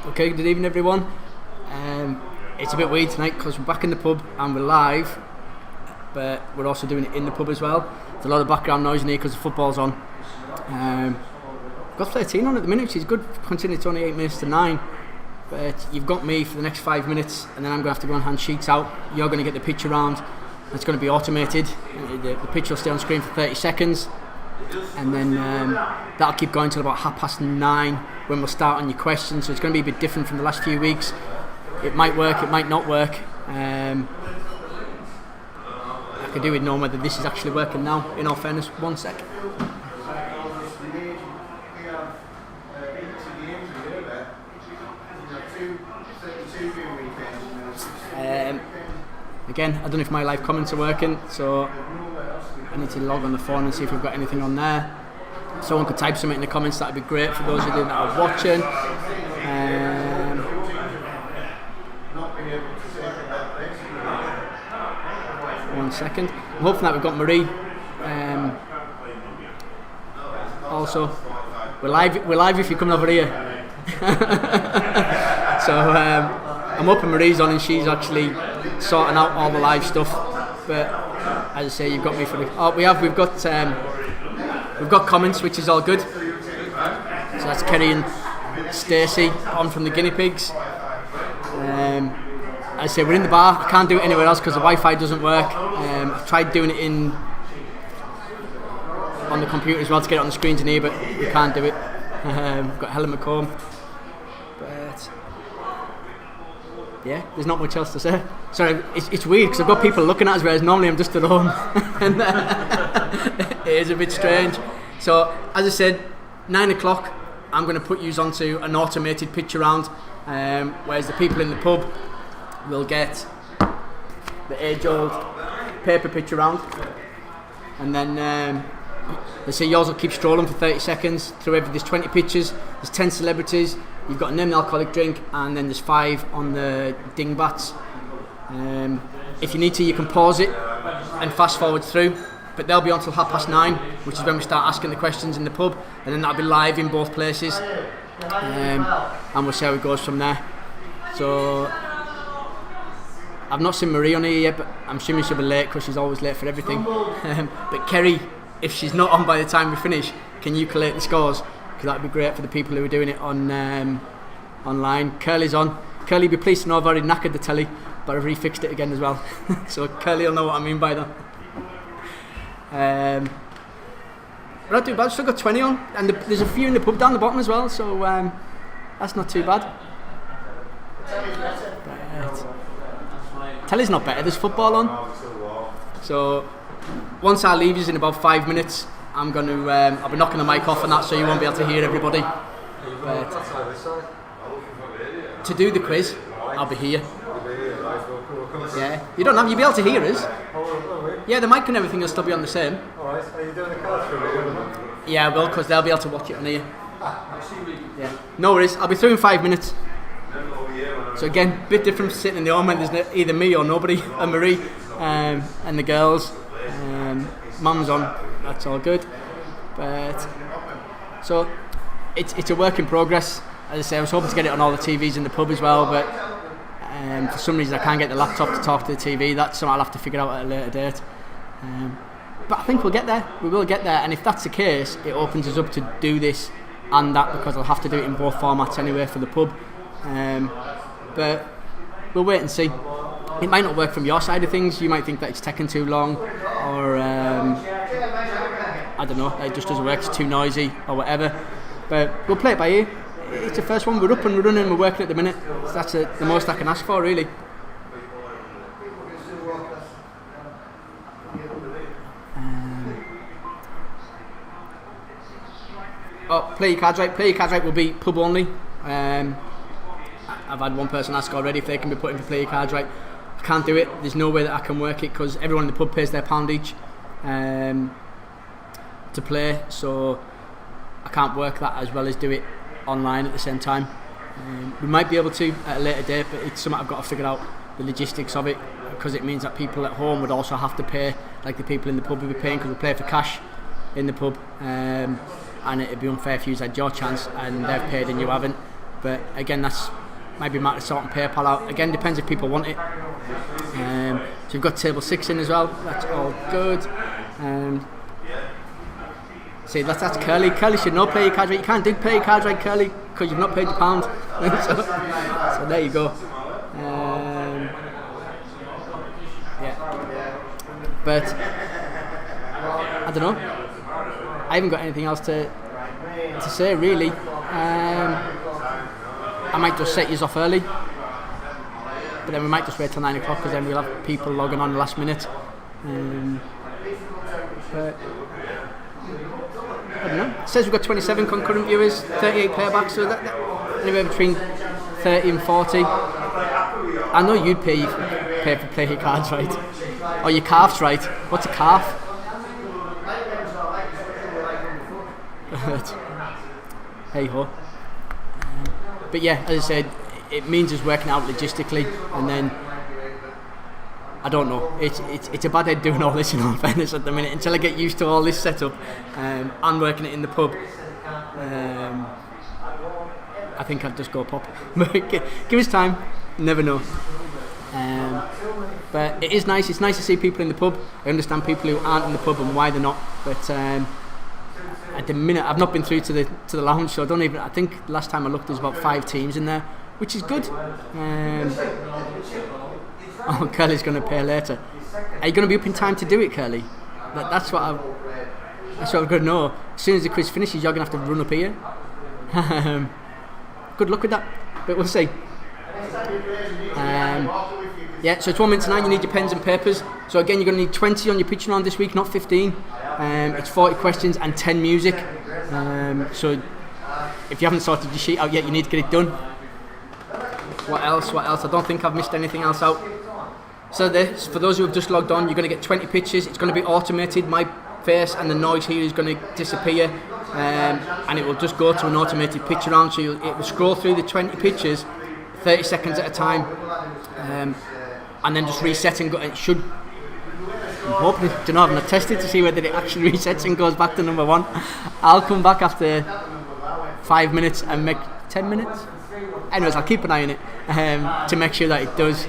Okay, good evening everyone. It's a bit weird tonight because we're back in the pub and we're live, but we're also doing it in the pub as well. There's a lot of background noise in here because the football's on. We've got 13 on at the minute, which is good considering it's only 8 minutes to 9. But you've got me for the next 5 minutes and then I'm going to have to go and hand sheets out. You're going to get the pitch around. It's going to be automated. The pitch will stay on screen for 30 seconds. And then that'll keep going till about 9:30 when we'll start on your questions. So it's going to be a bit different from the last few weeks. It might work, it might not work. I could do with knowing whether this is actually working now, in all fairness. 1 sec. Again, I don't know if my live comments are working, so I need to log on the phone and see if we've got anything on there. Someone could type something in the comments, that'd be great for those of you that are watching. 1 second. I'm hoping that we've got Marie. Also, we're live if you're coming over here. So I'm hoping Marie's on and she's actually sorting out all the live stuff. But as I say, you've got me for the. Oh, we've got comments, which is all good. So that's Kerry and Stacey on from the guinea pigs. As I say, we're in the bar. I can't do it anywhere else because the Wi-Fi doesn't work. I've tried doing it on the computer as well to get it on the screens in here, but we can't do it. We've got Helen McComb. But yeah, there's not much else to say. Sorry, it's weird because I've got people looking at us, whereas normally I'm just at home. And it is a bit strange. So, as I said, 9 o'clock, I'm going to put you onto an automated pitch around, whereas the people in the pub will get the age-old paper pitch around. And then, let's say yours will keep strolling for 30 seconds through there's 20 pitches, there's 10 celebrities. You've got a name an alcoholic drink, and then there's 5 on the dingbats. If you need to, you can pause it and fast forward through, but they'll be on till 9:30, which is when we start asking the questions in the pub, and then that'll be live in both places. And we'll see how it goes from there. So I've not seen Marie on here yet, but I'm assuming she'll be late because she's always late for everything. But Kerry, if she's not on by the time we finish, can you collate the scores? Because that would be great for the people who are doing it on online. Curly's on. Curly, be pleased to know I've already knackered the telly, but I've refixed it again as well. So Curly will know what I mean by that. We're not too bad. Still got 20 on, and there's a few in the pub down the bottom as well. So that's not too bad. Telly's not better. There's football on. So once I leave you in about 5 minutes, I'm going to. I'll be knocking the mic off and that, so you won't be able to hear everybody. To do the quiz, I'll be here. Yeah, you'll be able to hear us. Yeah, the mic and everything will still be on the same. Alright, are you doing a card for me? Yeah, I will, because they'll be able to watch it on here. Yeah, no worries. I'll be through in 5 minutes. So again, a bit different from sitting in the home when there's either me or nobody, and Marie, and the girls. Mum's on. That's all good. But so it's a work in progress. As I say, I was hoping to get it on all the TVs in the pub as well, but for some reason I can't get the laptop to talk to the TV. That's something I'll have to figure out at a later date. But I think we'll get there. We will get there, and if that's the case, it opens us up to do this and that, because I'll have to do it in both formats anyway for the pub. But we'll wait and see. It might not work from your side of things. You might think that it's taking too long, or I don't know, it just doesn't work, it's too noisy or whatever. But we'll play it by ear. It's the first one. We're up and we're running, we're working at the minute. So that's the most I can ask for, really. Play your cards right. Play your cards right will be pub only. I've had one person ask already if they can be put in for play your cards right. I can't do it. There's no way that I can work it because everyone in the pub pays their £1 each to play, so I can't work that as well as do it online at the same time. We might be able to at a later date, but it's something I've got to figure out the logistics of it, because it means that people at home would also have to pay like the people in the pub would be paying, because we play for cash in the pub, and it'd be unfair if you had your chance and they've paid and you haven't. But again, that's maybe might have sorting PayPal out. Again, depends if people want it. So we've got table 6 in as well. That's all good. See, that's Curly. Curly should not play your cards right. You can't do play your cards right, Curly, because you've not paid your pound. so there you go. Yeah. But I don't know. I haven't got anything else to say really. I might just set you off early, but then we might just wait till 9 o'clock because then we'll have people logging on the last minute. But I don't know. It says we've got 27 concurrent viewers, 38 playbacks, so that anywhere between 30 and 40. I know you'd pay for play your cards right, or your calves right. What's a calf? Hey ho. But yeah, as I said, it means us working out logistically, and then I don't know. It's a bad head doing all this in all fairness at the minute until I get used to all this setup and working it in the pub. I think I'd just go pop. Give us time. Never know. But it is nice. It's nice to see people in the pub. I understand people who aren't in the pub and why they're not. But at the minute, I've not been through to the lounge, so I don't even. I think last time I looked, there's about 5 teams in there, which is good. Oh, Curly's going to pay later. Are you going to be up in time to do it, Curly? That's what I'm going to know. As soon as the quiz finishes, you're going to have to run up here. Good luck with that, but we'll see. Yeah, so it's 1 minute to 9. You need your pens and papers. So again, you're going to need 20 on your pitch round this week, not 15. It's 40 questions and 10 music. So if you haven't sorted your sheet out yet, you need to get it done. What else? I don't think I've missed anything else out. So for those who have just logged on, you're going to get 20 pitches. It's going to be automated. My face and the noise here is going to disappear, and it will just go to an automated pitch round. So it will scroll through the 20 pitches 30 seconds at a time, and then just reset and go. It should. I'm hoping, I'm going to test it to see whether it actually resets and goes back to number 1. I'll come back after 5 minutes and make 10 minutes. Anyways, I'll keep an eye on it to make sure that it does.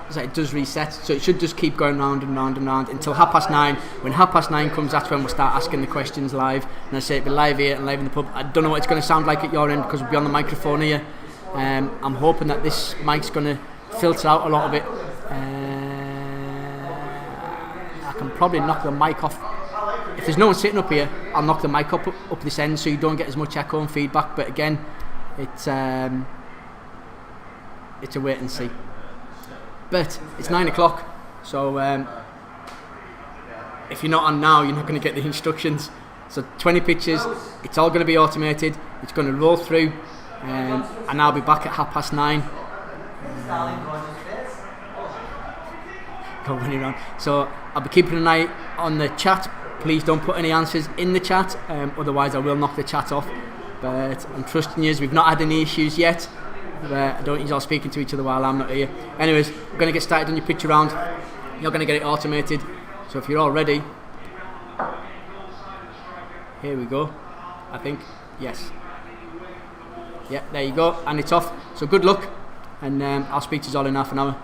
So it does reset. So it should just keep going round and round and round until 9:30. When 9:30 comes, that's when we'll start asking the questions live. And I say it'll be live here and live in the pub. I don't know what it's going to sound like at your end because we'll be on the microphone here. I'm hoping that this mic's going to filter out a lot of it. I can probably knock the mic off. If there's no one sitting up here, I'll knock the mic up this end so you don't get as much echo and feedback. But again, it's a wait and see. But it's 9 o'clock, so if you're not on now, you're not going to get the instructions. So 20 pitches, it's all going to be automated. It's going to roll through, and I'll be back at 9:30. Go running around. So I'll be keeping an eye on the chat. Please don't put any answers in the chat, otherwise I will knock the chat off. But I'm trusting you. We've not had any issues yet. I don't need you all speaking to each other while I'm not here. Anyways, we're going to get started on your pitch round. You're going to get it automated. So if you're all ready, here we go. I think, yes. Yeah, there you go, and it's off. So good luck, and I'll speak to you all in half an hour.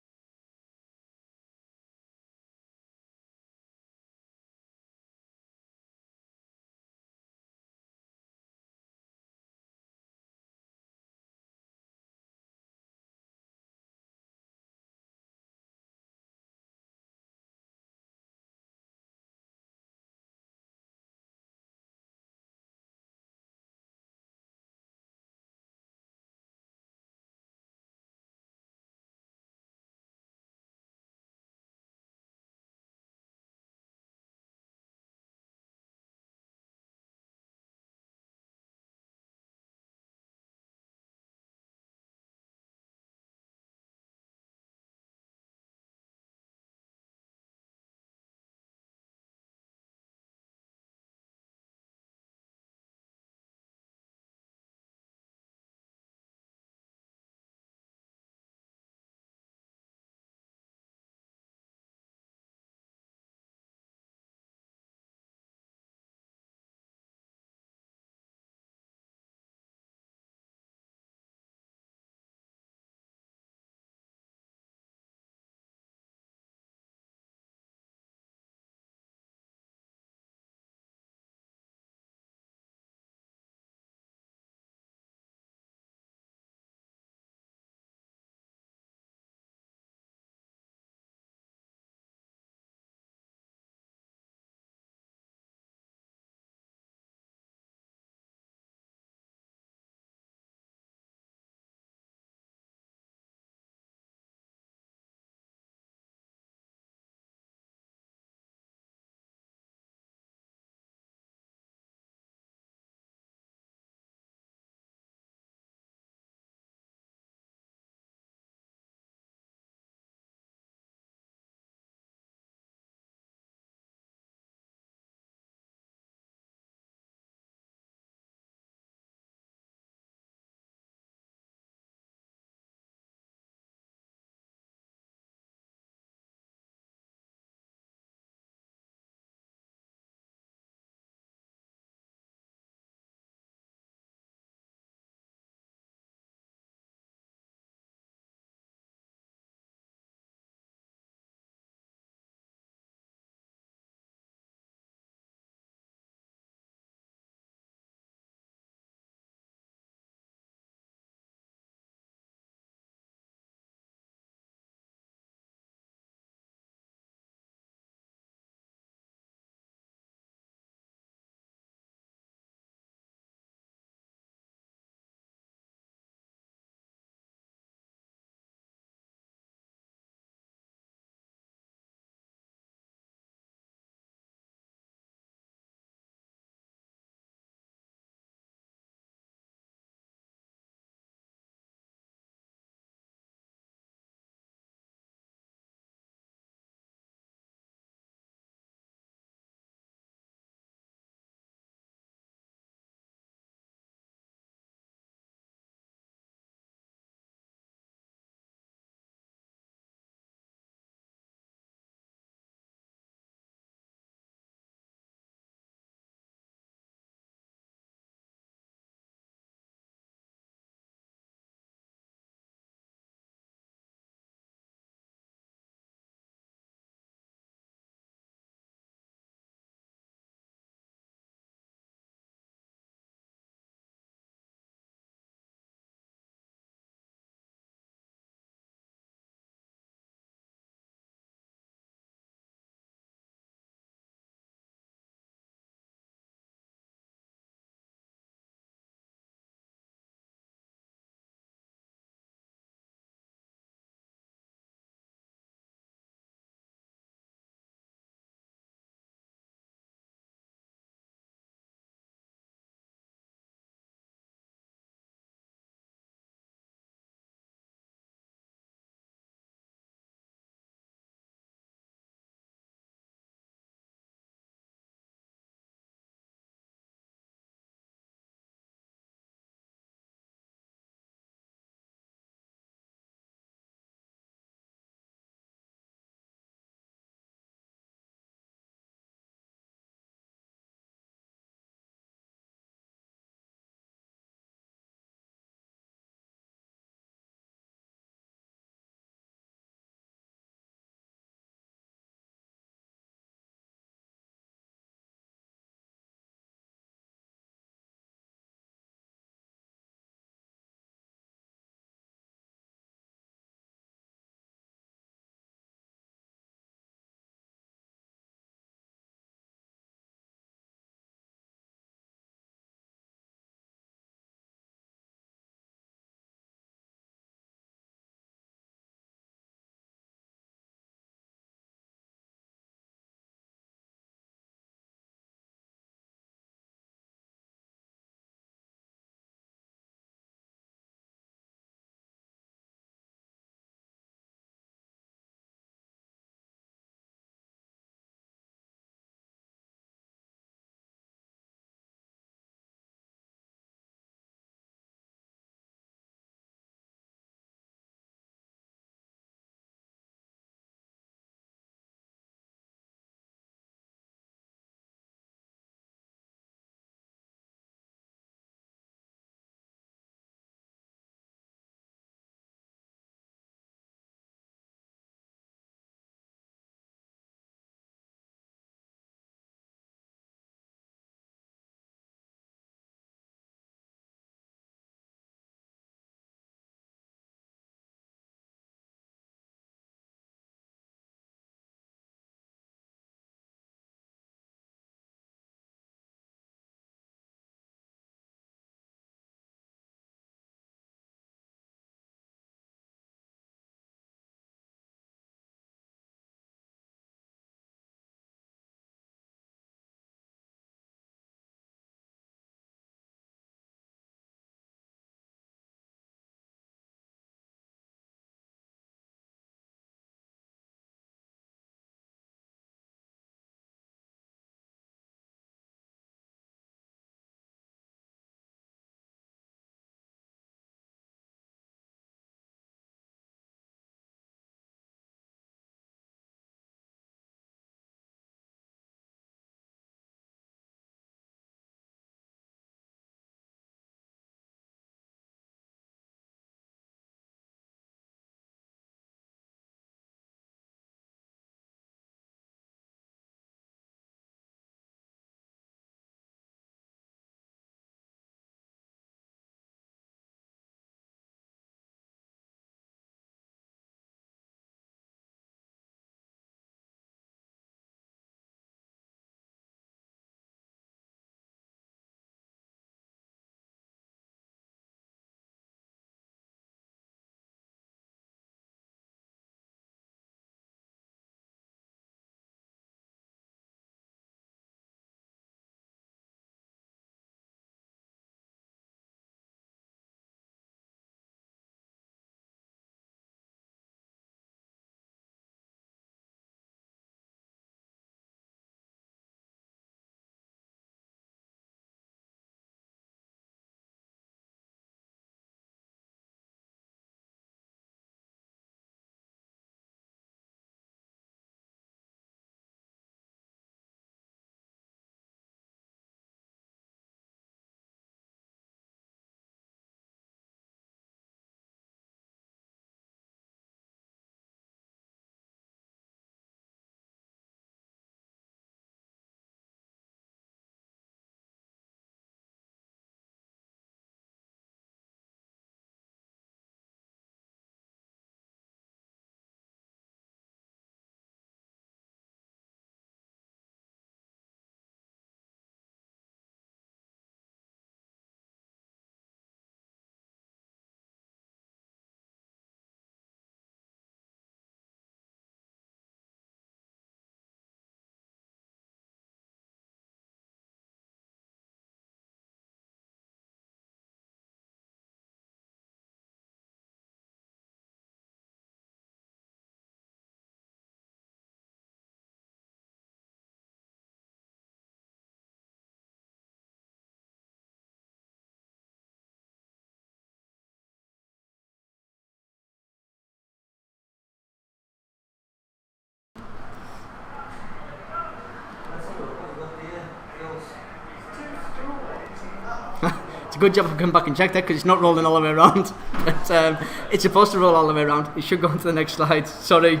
a good job I come back and check that because it's not rolling all the way around. But, it's supposed to roll all the way around. It should go on to the next slide. Sorry,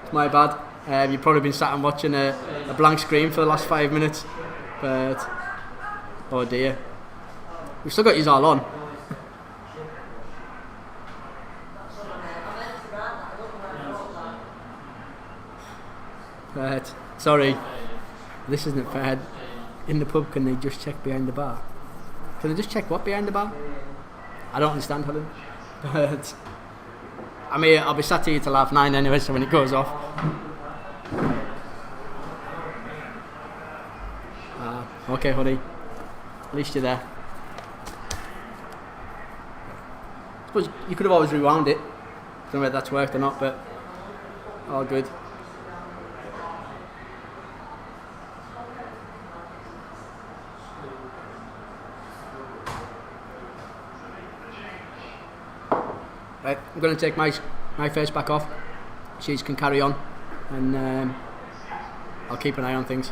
it's my bad. You've probably been sat and watching a blank screen for the last 5 minutes. But, oh dear. We've still got yous all on. But, sorry. This isn't fair. In the pub, can they just check behind the bar? Can they just check what behind the bar? I don't understand, Helen. But I mean, I'll be sat here till 9:30 anyway, so when it goes off. Okay, honey. At least you're there. I suppose you could have always rewound it. Don't know whether that's worked or not, but all good. Right, I'm going to take my face back off. She can carry on, and I'll keep an eye on things.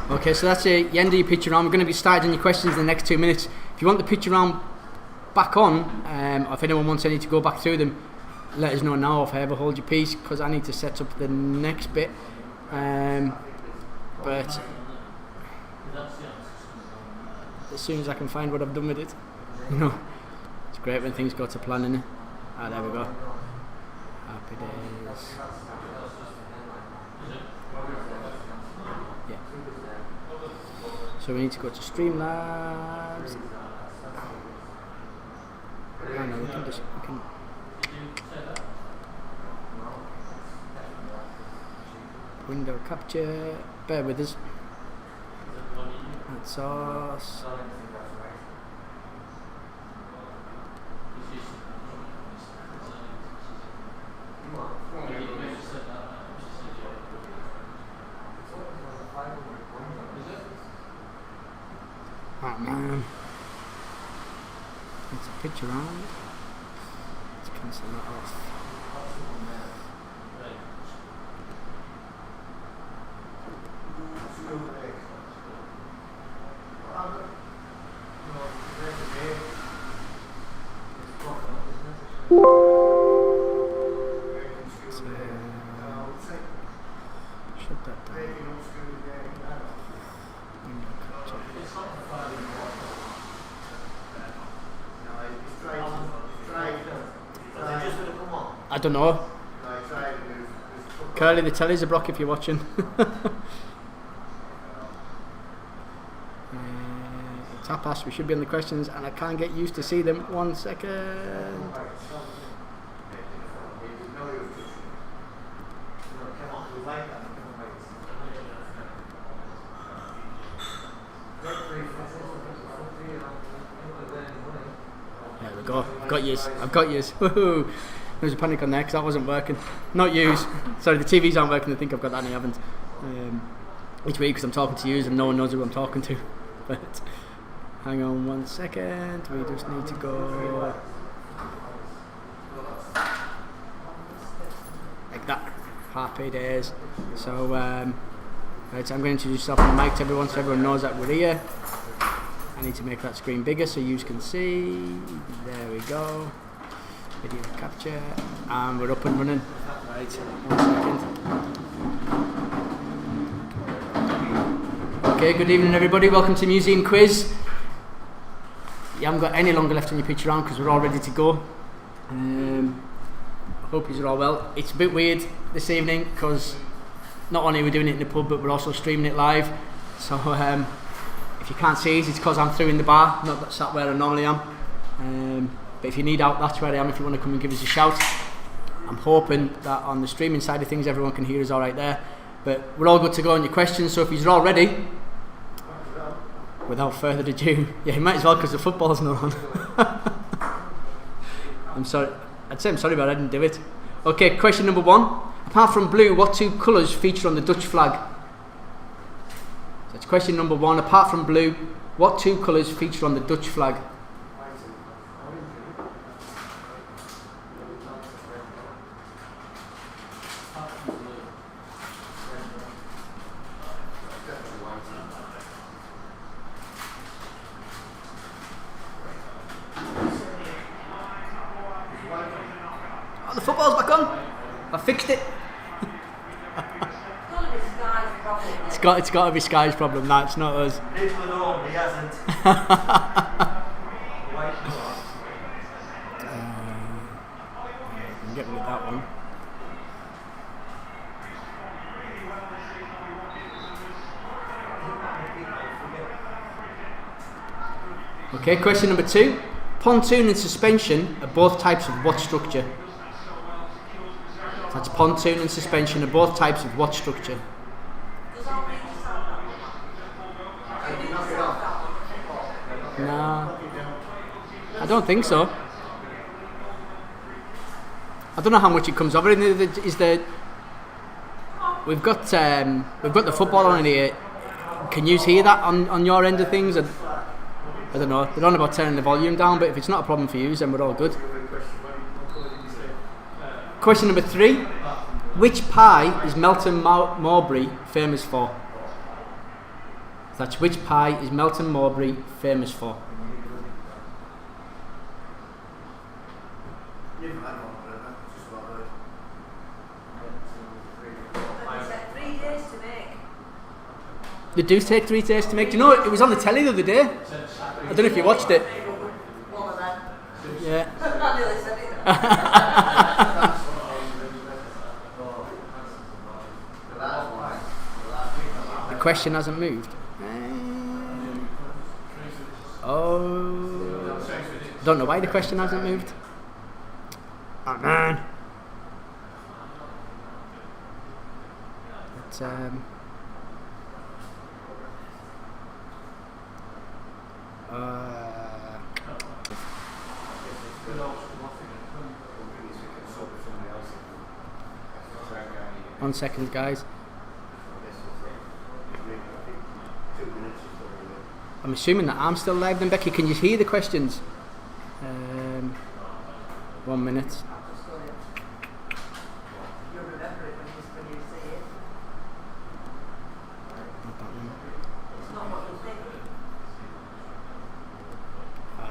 Okay, so that's the end of your picture round. We're going to be starting your questions in the next 2 minutes. If you want the picture round back on, or if anyone wants any to go back through them, let us know now if I ever hold your peace, because I need to set up the next bit. But as soon as I can find what I've done with it, it's great when things go to plan, innit? Ah, there we go. Happy days. Yeah. So we need to go to Streamlabs. Oh no, we can window capture. Bear with us. Add source. Oh man. It's a picture round. Let's cancel that off. Shut that down. I don't know. Curly, the telly's a block if you're watching. Tapas, we should be on the questions, and I can't get used to see them. 1 second. There we go. I've got yous. Woohoo! There was a panic on there because that wasn't working. Not yous. Sorry, the TVs aren't working. They think I've got that and I haven't. Which way? Because I'm talking to yous and no one knows who I'm talking to. But hang on 1 second. We just need to go like that. Happy days. So right, so I'm going to introduce myself on the mic to everyone so everyone knows that we're here. I need to make that screen bigger so you can see. There we go. Video capture, and we're up and running. Right, 1 second. Okay, good evening everybody, welcome to Museum Quiz. You haven't got any longer left on your picture round because we're all ready to go. I hope you're all well. It's a bit weird this evening because not only are we doing it in the pub but we're also streaming it live. So if you can't see us, it's because I'm through in the bar, not sat where I normally am. But if you need out, that's where I am if you want to come and give us a shout. I'm hoping that on the streaming side of things everyone can hear us all right there. But we're all good to go on your questions, so if you're all ready, without further ado, yeah, you might as well because the football's not on. I'm sorry, I'd say I'm sorry but I didn't do it. Okay, question number 1. Apart from blue, what 2 colours feature on the Dutch flag? So that's question number 1. Apart from blue, what 2 colours feature on the Dutch flag? The football's back on. I fixed it. It's got to be Sky's problem. No, it's not us. He hasn't. I'm getting rid of that one. Okay, question number 2. Pontoon and suspension are both types of what structure? That's pontoon and suspension are both types of what structure? No, I don't think so. I don't know how much it comes over. We've got the football on here. Can you hear that on your end of things? I don't know. They're on about turning the volume down, but if it's not a problem for you, then we're all good. Question number 3. Which pie is Melton Mowbray famous for? That's which pie is Melton Mowbray famous for? They do take 3 days to make. Do you know, it was on the telly the other day. I don't know if you watched it. Yeah. The question hasn't moved. Oh. Don't know why the question hasn't moved. Oh man. It's one second, guys. I'm assuming that I'm still live then. Becky, can you hear the questions? 1 minute.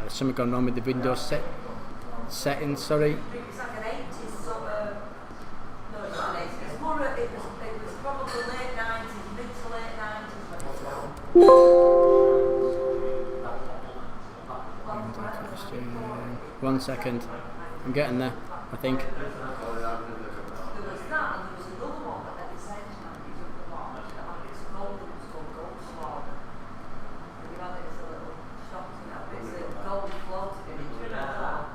There's something going on with the Windows settings, sorry. It's like an 80s sort of. No, it's not 80s. It's more. It was probably late 90s, mid to late 90s. 1 second. I'm getting there, I think. There was that, and there was another one, but at the same time, he's up the bar. It's gold, it's called Gold Slogan. And you have it as a little shop, you know, it's a gold floating in it. Do you know that?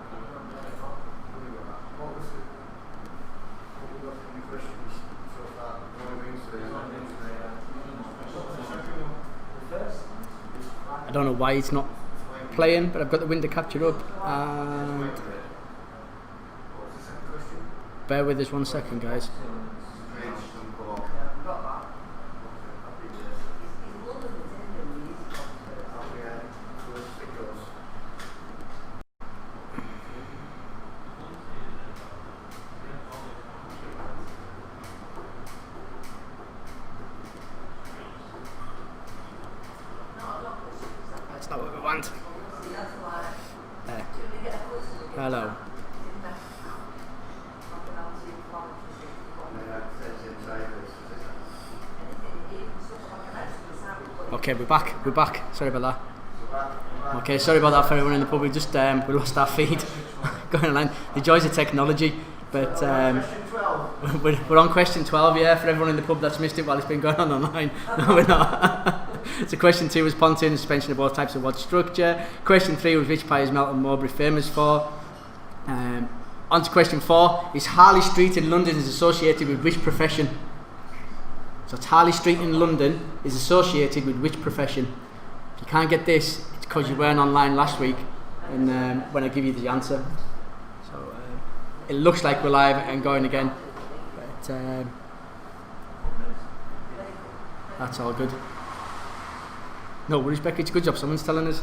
I don't know why it's not playing, but I've got the window capture up, and bear with us 1 second, guys. That's not what we want. Hello. Okay, we're back. Sorry about that. Okay, sorry about that for everyone in the pub. We just we lost our feed going online. The joys of technology. But we're on question 12, yeah, for everyone in the pub that's missed it while it's been going on online. No, we're not. So question 2 was pontoon suspension of all types of what structure. Question 3 was which pie is Melton Mowbray famous for. On to question 4, is Harley Street in London is associated with which profession? So it's Harley Street in London is associated with which profession? If you can't get this, it's because you weren't online last week and when I give you the answer. So it looks like we're live and going again, but that's all good. No worries, Becky, it's a good job someone's telling us.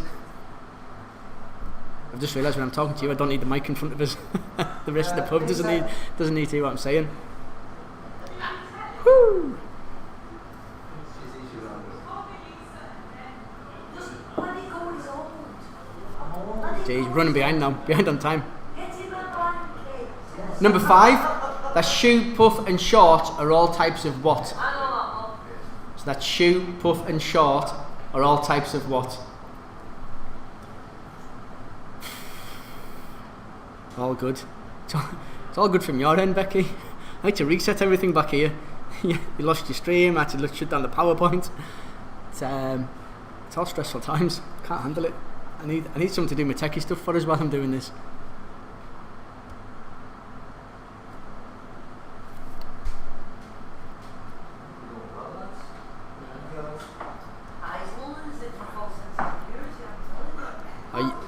I've just realised when I'm talking to you I don't need the mic in front of us. The rest of the pub doesn't need to hear what I'm saying. Woo! Jeez, running behind on time. Number 5, that's shoe, puff and short are all types of what? So that's shoe, puff and short are all types of what? All good. It's all good from your end, Becky. I had to reset everything back here. You lost your stream, I had to shut down the PowerPoint. It's all stressful times. Can't handle it. I need someone to do my techie stuff for us while I'm doing this.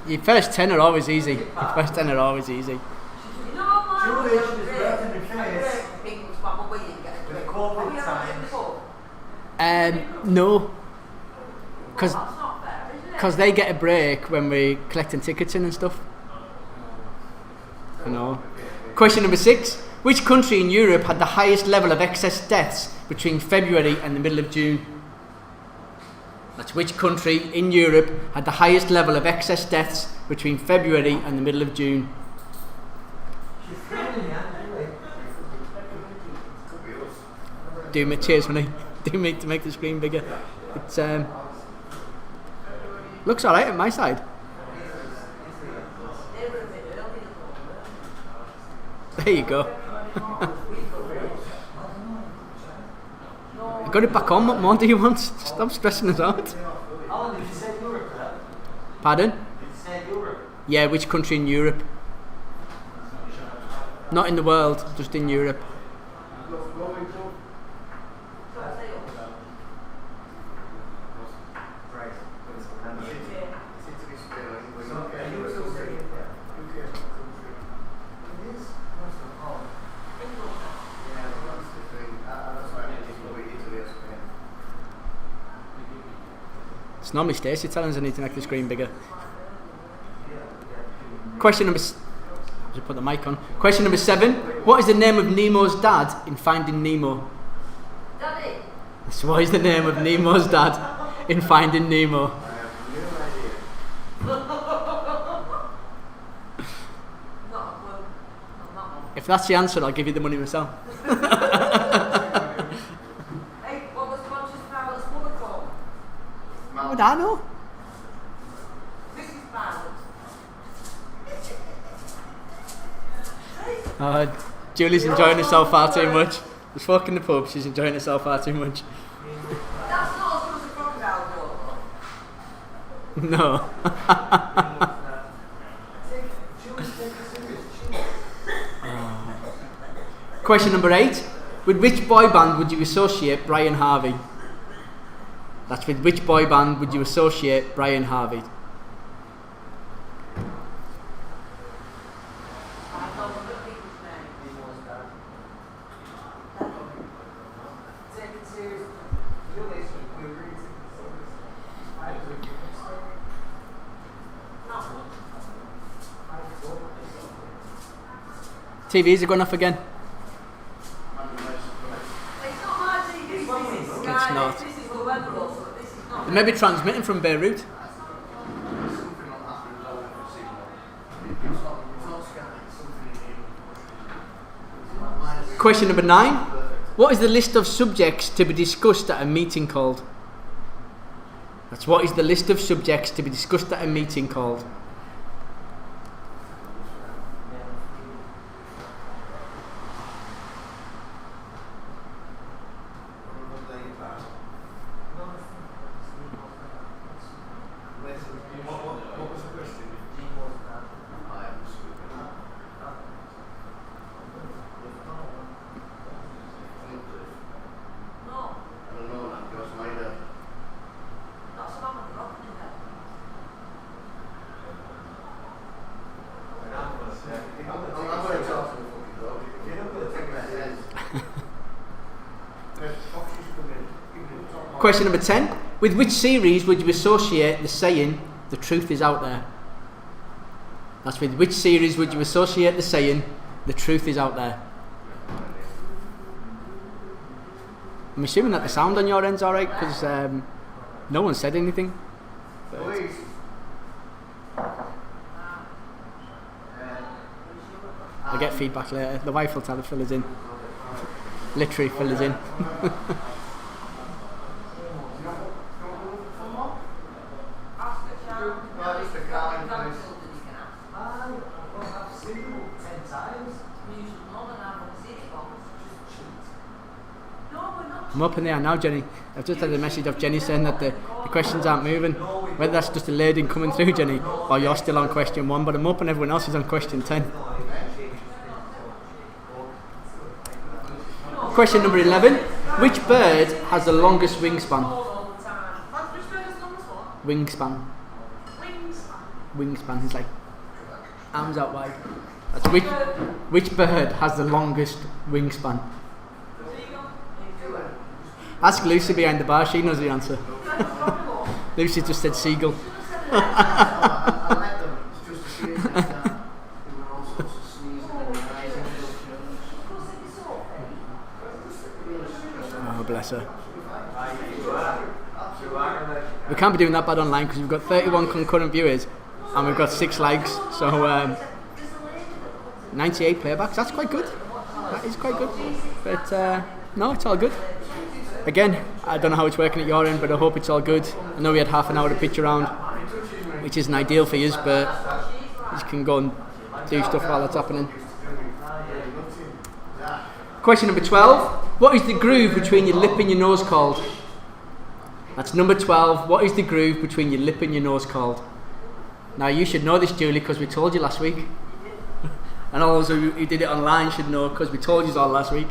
Your first 10 are always easy. No. Because they get a break when we're collecting tickets in and stuff. I know. Question number 6. Which country in Europe had the highest level of excess deaths between February and the middle of June? That's which country in Europe had the highest level of excess deaths between February and the middle of June. Do me, cheers, honey. Do me to make the screen bigger. It's looks alright on my side. There you go. I got it back on. What more do you want? Stop stressing us out. Alan, did you say Europe? Pardon? Did you say Europe? Yeah, which country in Europe? Not in the world, just in Europe. It's normally Stacey telling us I need to make the screen bigger. Question number... Just put the mic on. Question number 7. What is the name of Nemo's dad in Finding Nemo? Daddy. So what is the name of Nemo's dad in Finding Nemo? Not a clue. If that's the answer, I'll give you the money myself. Hey, what was Conscious Pilot's mother called? How would I know? Mrs. Pilot. Julie's enjoying herself far too much. She's fucking the pub, she's enjoying herself far too much. That's not as good as a crocodile joke. No. Question number 8. With which boy band would you associate Brian Harvey? That's with which boy band would you associate Brian Harvey? I don't know the people's name. Take it seriously. TVs are going off again. It's not my TV, this is Sky. It's not. This is the weather also, this is not. They may be transmitting from Beirut. Question number 9. What is the list of subjects to be discussed at a meeting called? That's what is the list of subjects to be discussed at a meeting called? Question number 10. With which series would you associate the saying, "The truth is out there"? That's with which series would you associate the saying, "The truth is out there"? I'm assuming that the sound on your end's alright, because no one said anything. I'll get feedback later. The wife will tell her fill us in. Literally fill us in. I'm up in there now, Jenny. I've just had a message of Jenny saying that the questions aren't moving. Whether that's just a loading coming through, Jenny, or you're still on question 1, but I'm up and everyone else is on question 10. Question number 11. Which bird has the longest wingspan? Wingspan. Wingspan is like arms out wide. That's which bird has the longest wingspan? Ask Lucy behind the bar, she knows the answer. Lucy just said seagull. Oh, bless her. can't be doing that bad online because we've got 31 concurrent viewers and we've got 6 likes. So 98 playbacks. That's quite good. That is quite good. But no, it's all good. Again, I don't know how it's working at your end, but I hope it's all good. I know we had half an hour to pitch around, which isn't ideal for you, but you can go and do stuff while that's happening. Question number 12. What is the groove between your lip and your nose called? That's number 12. What is the groove between your lip and your nose called? Now you should know this, Julie, because we told you last week. And all those who did it online should know because we told you all last week.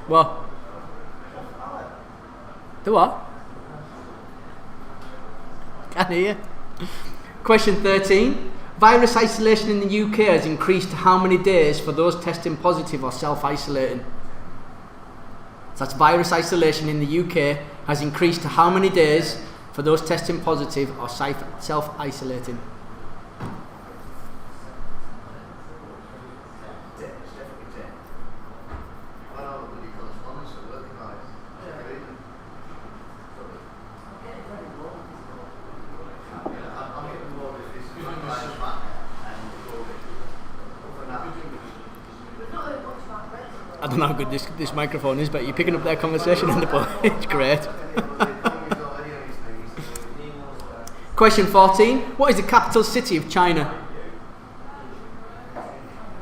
What? The what? Can't hear you. Question 13. Virus isolation in the UK has increased to how many days for those testing positive or self-isolating? So that's virus isolation in the UK has increased to how many days for those testing positive or self-isolating? I don't know how good this microphone is, but you're picking up their conversation in the book. It's great. Question 14. What is the capital city of China?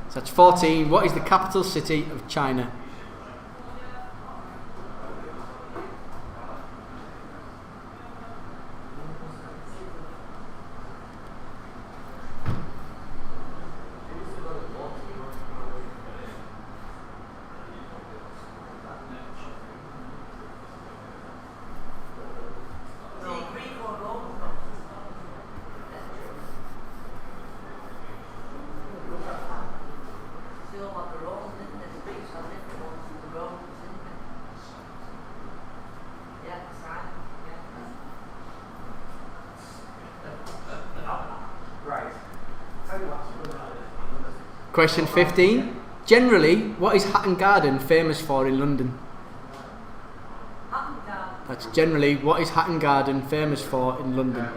So that's 14. What is the capital city of China? Question 15. Generally, what is Hatton Gardon famous for in London? That's generally, what is Hatton Gardon famous for in London?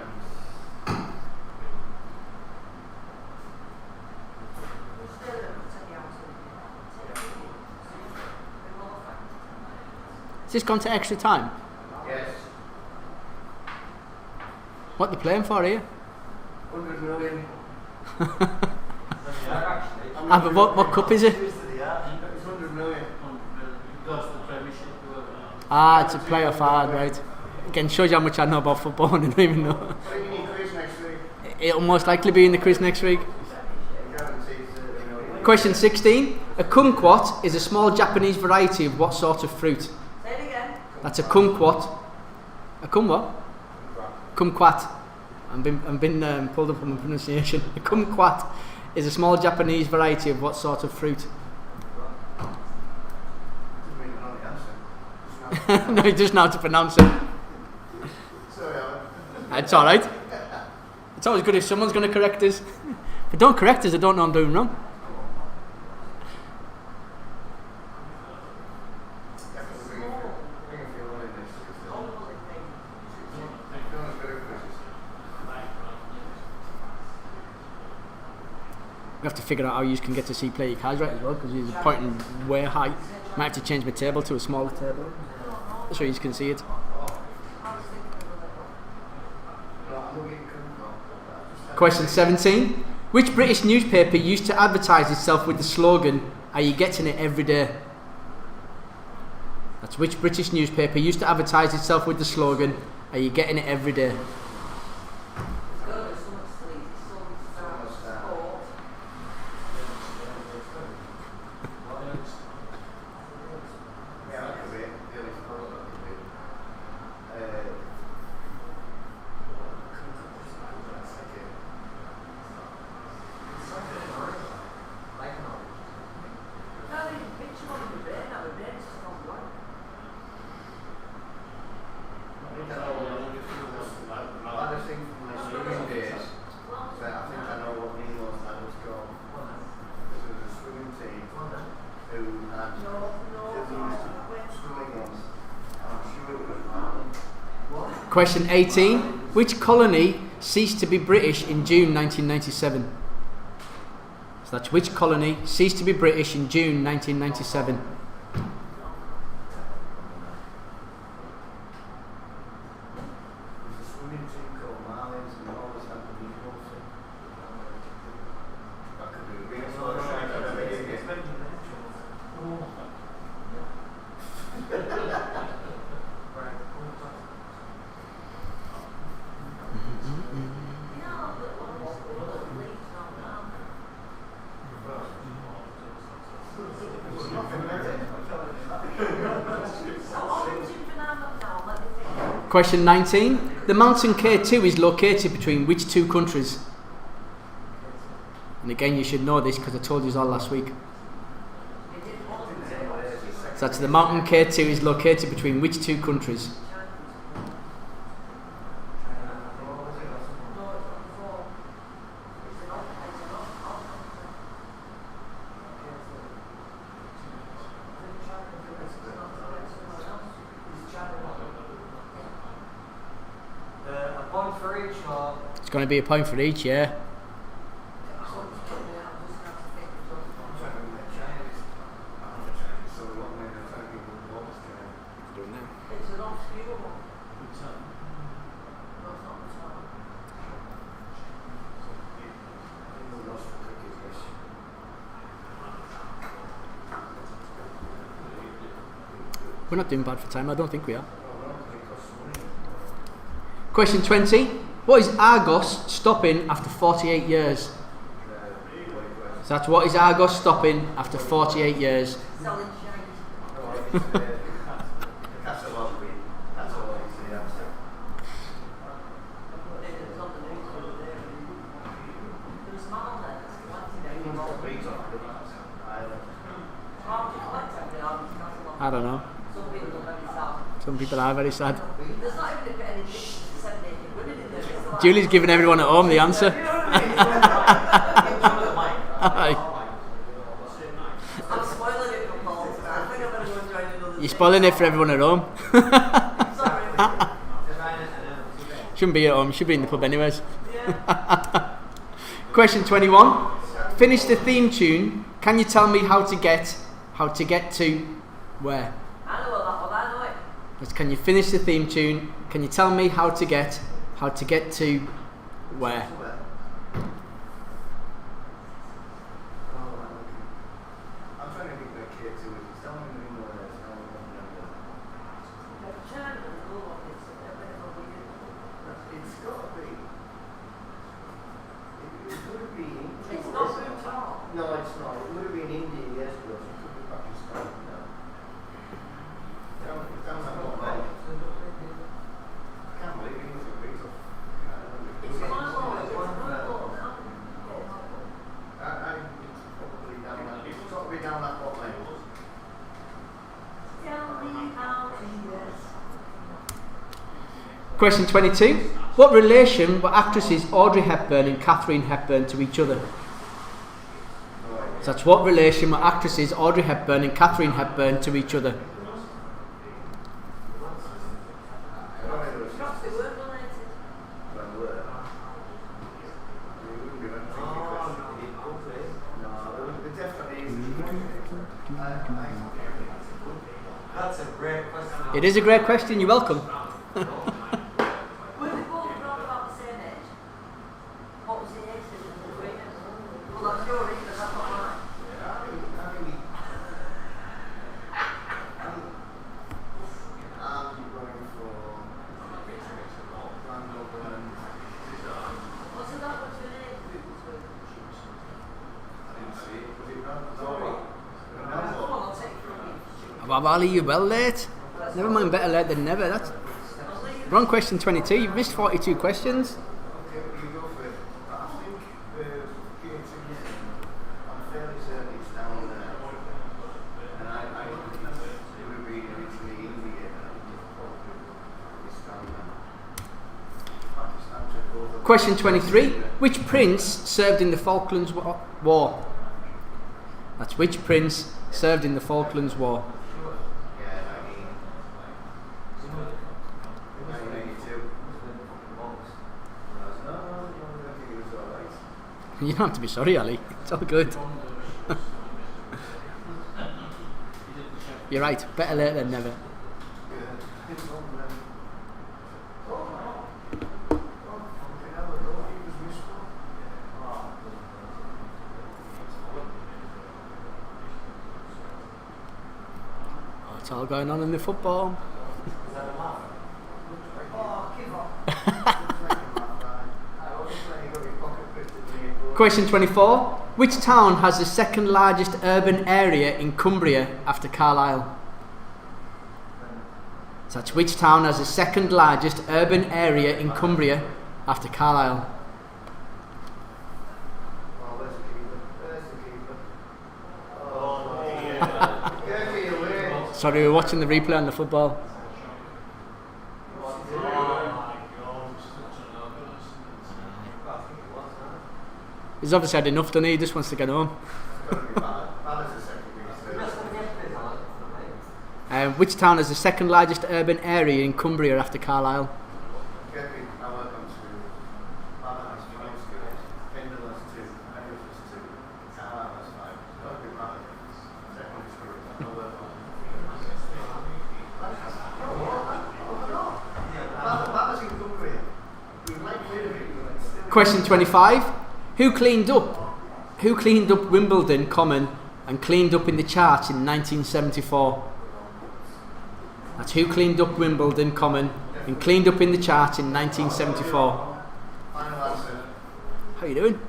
Has this gone to extra time? Yes. What are they playing for here? 100 million. But what cup is it? It's 100 million. It's a playoff hard, right? Again, shows you how much I know about football and I don't even know. What do you mean quiz next week? It'll most likely be in the quiz next week. Question 16. A kumquat is a small Japanese variety of what sort of fruit? Say it again. That's a kumquat. A what? Kumquat. I'm been pulled up on my pronunciation. A kumquat is a small Japanese variety of what sort of fruit? No, he doesn't know how to pronounce it. Sorry, Alan. It's alright. It's always good if someone's going to correct us. But don't correct us, I don't know I'm doing wrong. We have to figure out how you can get to see play your cards right as well, because you're pointing way high. Might have to change my table to a smaller table so you can see it. Question 17. Which British newspaper used to advertise itself with the slogan, "Are you getting it every day?" That's which British newspaper used to advertise itself with the slogan, "Are you getting it every day?" Question 18. Which colony ceased to be British in June 1997? So that's which colony ceased to be British in June 1997? Question 19. The mountain K2 is located between which two countries? And again, you should know this because I told you all last week. So that's the mountain K2 is located between which two countries? It's going to be a point for each, yeah. We're not doing bad for time, I don't think we are. Question 20. What is Argos stopping after 48 years? So that's what is Argos stopping after 48 years? Selling shines. That's a lot of it. That's all I see. It's on the news over there. There's a man on there that's collecting every I don't know. Some people are very sad. Some people are very sad. There's not even a bit any pictures of 7 naked women in there. It's like, Julie's giving everyone at home the answer. Aye. I'm spoiling it for Paul. I think I'm going to go and join another. You're spoiling it for everyone at home. Sorry. Shouldn't be at home, should be in the pub anyways. Question 21. Finish the theme tune. Can you tell me how to get to where? I know that one, I know it. Just, can you finish the theme tune? Can you tell me how to get to where? I'm trying to get my kid to it. Tell me the more that's how it's got to be. It would be. It's not Bhutan. No, it's not. It would have been India, yes, but it could be Pakistan. No. Down that one, right? I can't believe it was a big of. It's my law, it's my law. It's probably down that. It's got to be down that bottom lane. Tell me how to yes. Question 22. What relation were actresses Audrey Hepburn and Katharine Hepburn to each other? So that's what relation were actresses Audrey Hepburn and Katharine Hepburn to each other? Perhaps they weren't related. That's a great question. It is a great question, you're welcome. Were they both around about the same age? What was the age difference between them? Well, that's your reason, that's not mine. What's the that much of an age difference between them? Come on, I'll take it from you. Well, Ali, you're well late. Never mind, better late than never. That's wrong. Question 22. You've missed 42 questions. Okay, you go for it. I think the I'm fairly certain it's down there. And I it would be originally India, and probably it's down there. Pakistan took over. Question 23. Which prince served in the Falklands War? That's which prince served in the Falklands War? Yeah, 19. 1982. I said, no, I think it was alright. You don't have to be sorry, Ali. It's all good. You're right. Better late than never. Oh, it's all going on in the football. Question 24. Which town has the second largest urban area in Cumbria after Carlisle? So that's which town has the second largest urban area in Cumbria after Carlisle? Sorry, we're watching the replay on the football. He's obviously had enough, doesn't he? He just wants to get home. Which town has the second largest urban area in Cumbria after Carlisle? Question 25. Who cleaned up Wimbledon Common and cleaned up in the charts in 1974? That's who cleaned up Wimbledon Common and cleaned up in the charts in 1974. How you doing?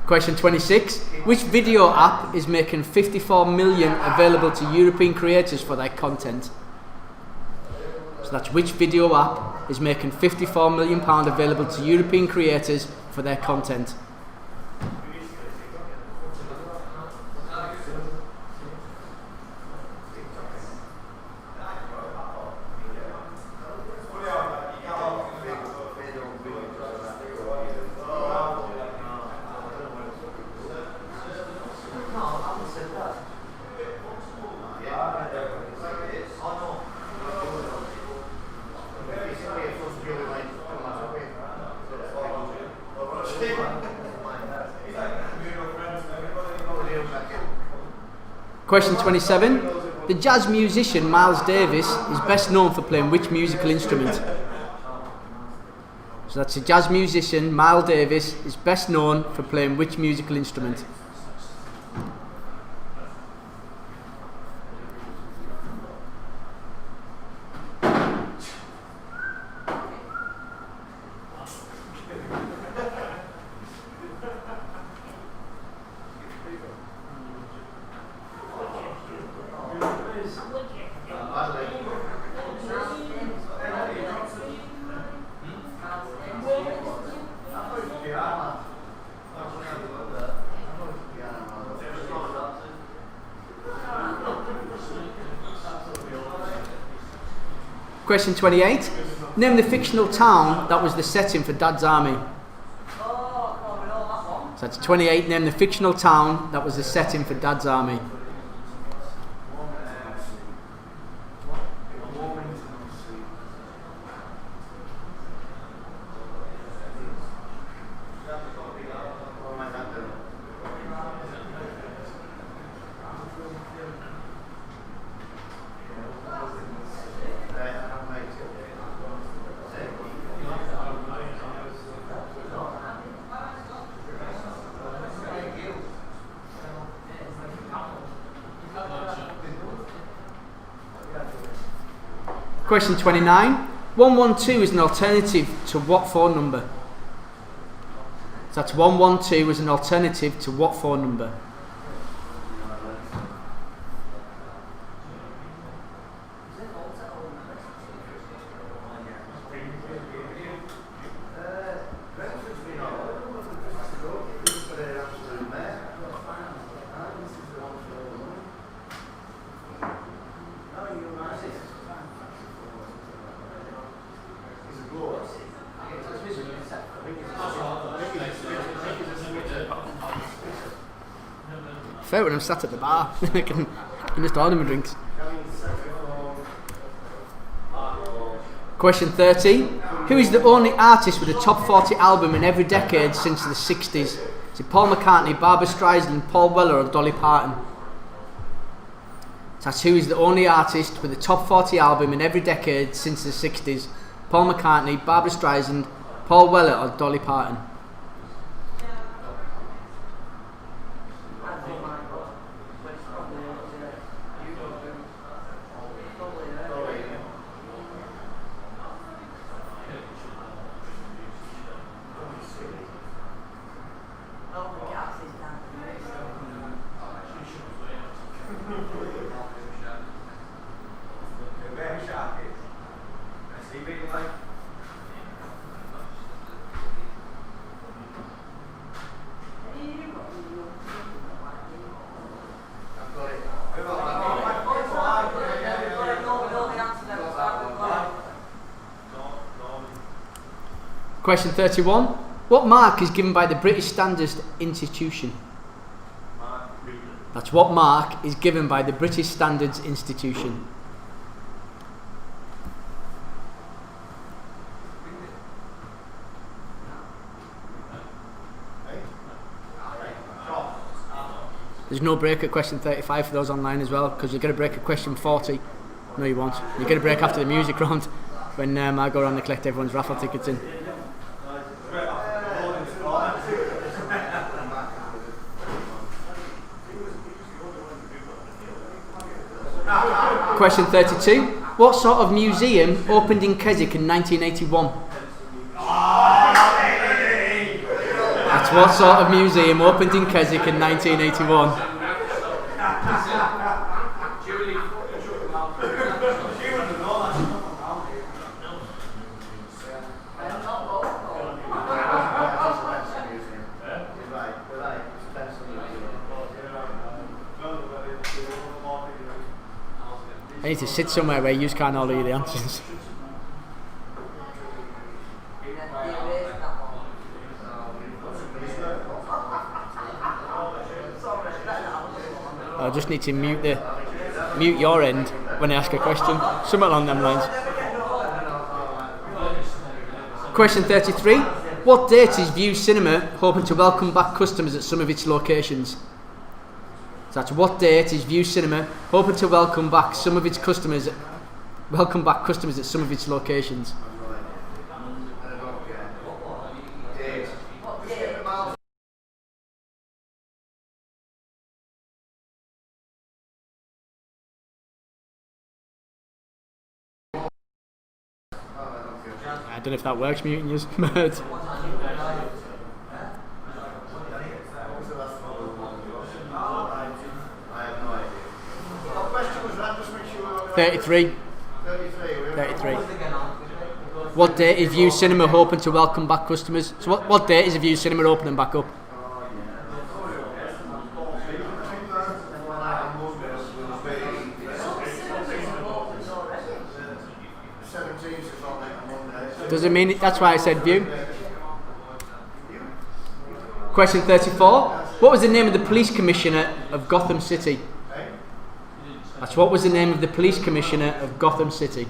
Question 26. Which video app is making 54 million available to European creators for their content? So that's which video app is making £54 million available to European creators for their content? Question 27. The jazz musician Miles Davis is best known for playing which musical instrument? So that's the jazz musician Miles Davis is best known for playing which musical instrument? Question 28. Name the fictional town that was the setting for Dad's army. So that's 28. Name the fictional town that was the setting for Dad's army. Question 29. 112 is an alternative to what phone number? So that's 112 is an alternative to what phone number? prefer when I'm sat at the bar. I can just order my drinks. Question 30. Who is the only artist with a top 40 album in every decade since the 60s? Is it Paul McCartney, Barbra Streisand, Paul Weller or Dolly Parton? That's who is the only artist with a top 40 album in every decade since the 60s. Paul McCartney, Barbra Streisand, Paul Weller or Dolly Parton? Question 31. What mark is given by the British Standards Institution? That's what mark is given by the British Standards Institution. There's no break at question 35 for those online as well, because you're going to break at question 40. No, you won't. You're going to break after the music round when I go around and collect everyone's raffle tickets in. Question 32. What sort of museum opened in Keswick in 1981? That's what sort of museum opened in Keswick in 1981? I need to sit somewhere where you can't all hear the answers. I just need to mute your end when I ask a question. Something along them lines. Question 33. What date is View Cinema hoping to welcome back customers at some of its locations? So that's what date is View Cinema hoping to welcome back some of its customers at some of its locations? I don't know if that works, muting you. Thirty-three. What date is View Cinema hoping to welcome back customers? So what date is View Cinema opening back up? Does it mean that's why I said View? Question 34. What was the name of the police commissioner of Gotham City? That's what was the name of the police commissioner of Gotham City?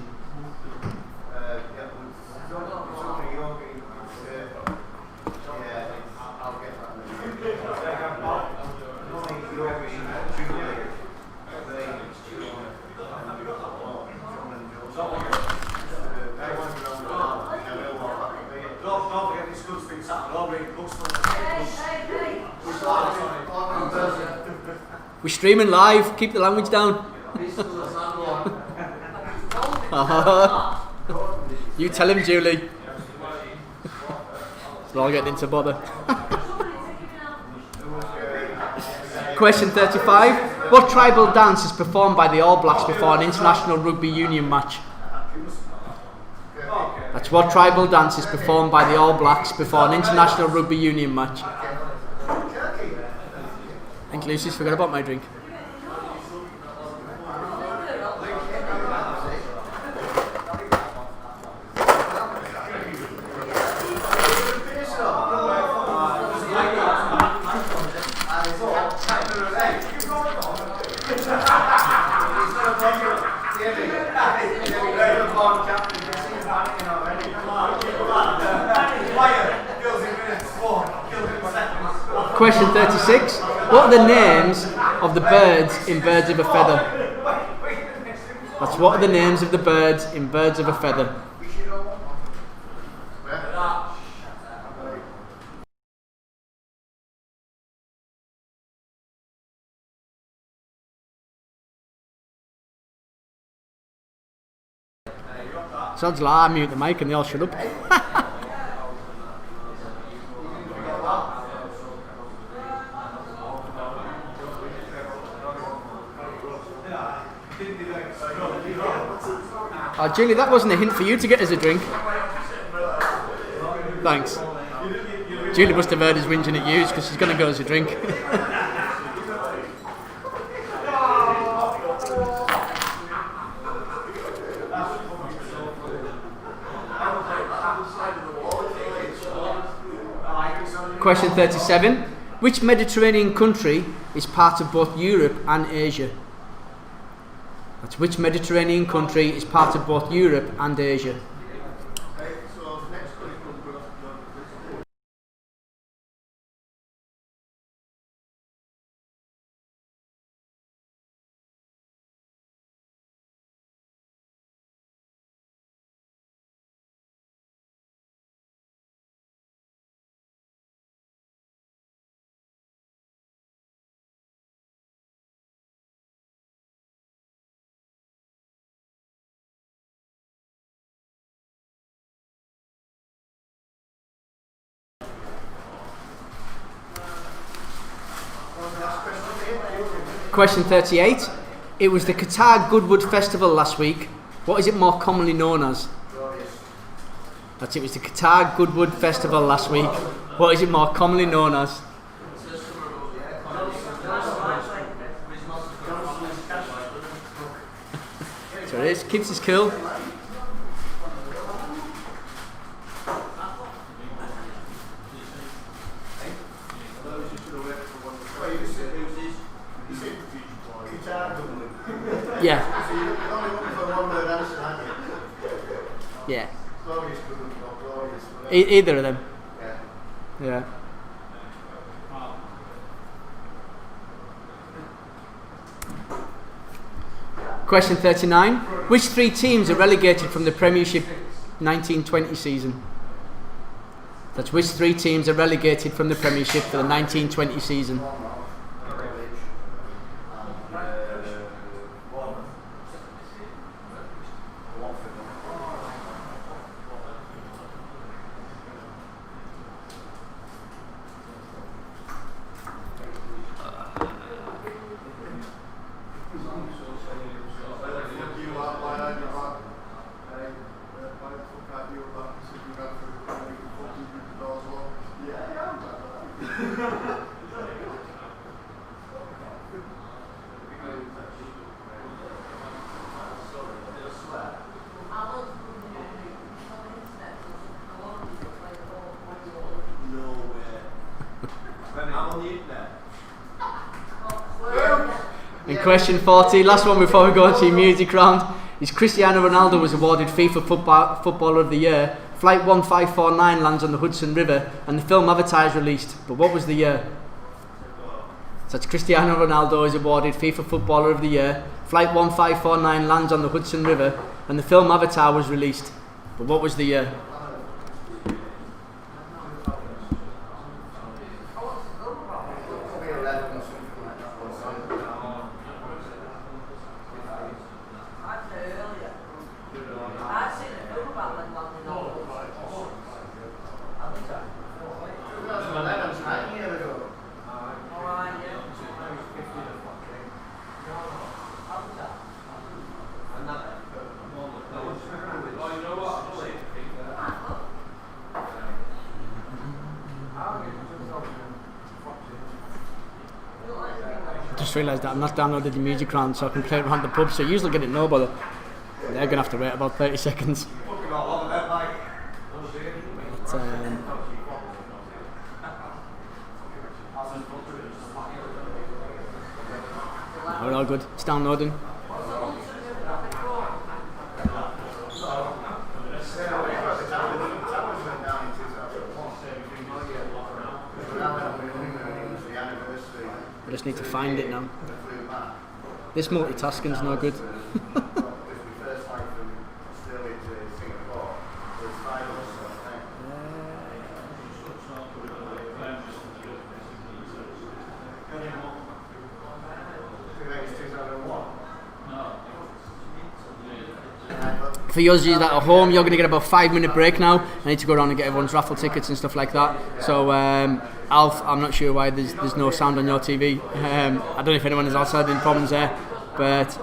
We're streaming live, keep the language down. You tell him, Julie. We're all getting into bother. Question 35. What tribal dance is performed by the All Blacks before an international rugby union match? That's what tribal dance is performed by the All Blacks before an international rugby union match. I think Lucy's forgot about my drink. Question 36. What are the names of the birds in Birds of a Feather? That's what are the names of the birds in Birds of a Feather? Sounds like I mute the mic and they all shut up. Oh, Julie, that wasn't a hint for you to get us a drink. Thanks. Julie must have heard us whinging at you because she's going to go as a drink. Question 37. Which Mediterranean country is part of both Europe and Asia? That's which Mediterranean country is part of both Europe and Asia? Question 38. It was the Qatar Goodwood Festival last week. What is it more commonly known as? That's it was the Qatar Goodwood Festival last week. What is it more commonly known as? So it is. Keeps us cool. Yeah. Yeah. Either of them. Yeah. Question 39. Which three teams are relegated from the Premiership 1920 season? That's which three teams are relegated from the Premiership for the 1920 season? And question 40, last one before we go on to your music round, is Cristiano Ronaldo was awarded FIFA Footballer of the Year. Flight 1549 lands on the Hudson River and the film Advertise released. But what was the year? So it's Cristiano Ronaldo is awarded FIFA Footballer of the Year. Flight 1549 lands on the Hudson River and the film Avatar was released. But what was the year? Just realised that I'm not downloaded the music round so I can play it around the pub, so I usually get it no bother. They're going to have to wait about 30 seconds. But, we're all good. It's downloading. I just need to find it now. flew back. This multitasking's no good. It was my first flight from Australia to Singapore. There was 5 of us on the plane. It was 2001. For yours that are at home, you're going to get about 5-minute break now. I need to go around and get everyone's raffle tickets and stuff like that. So Alf, I'm not sure why there's no sound on your TV. I don't know if anyone is outside any problems there, but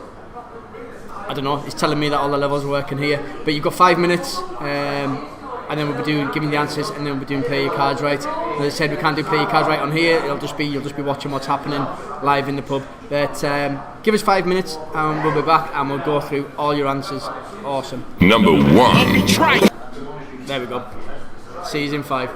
I don't know. It's telling me that all the levels are working here. But you've got 5 minutes, and then we'll be giving the answers, and then we'll be doing play your cards right. As I said, we can't do play your cards right on here. You'll just be watching what's happening live in the pub. But give us 5 minutes, and we'll be back, and we'll go through all your answers. Awesome. Number 1. There we go. See you in 5.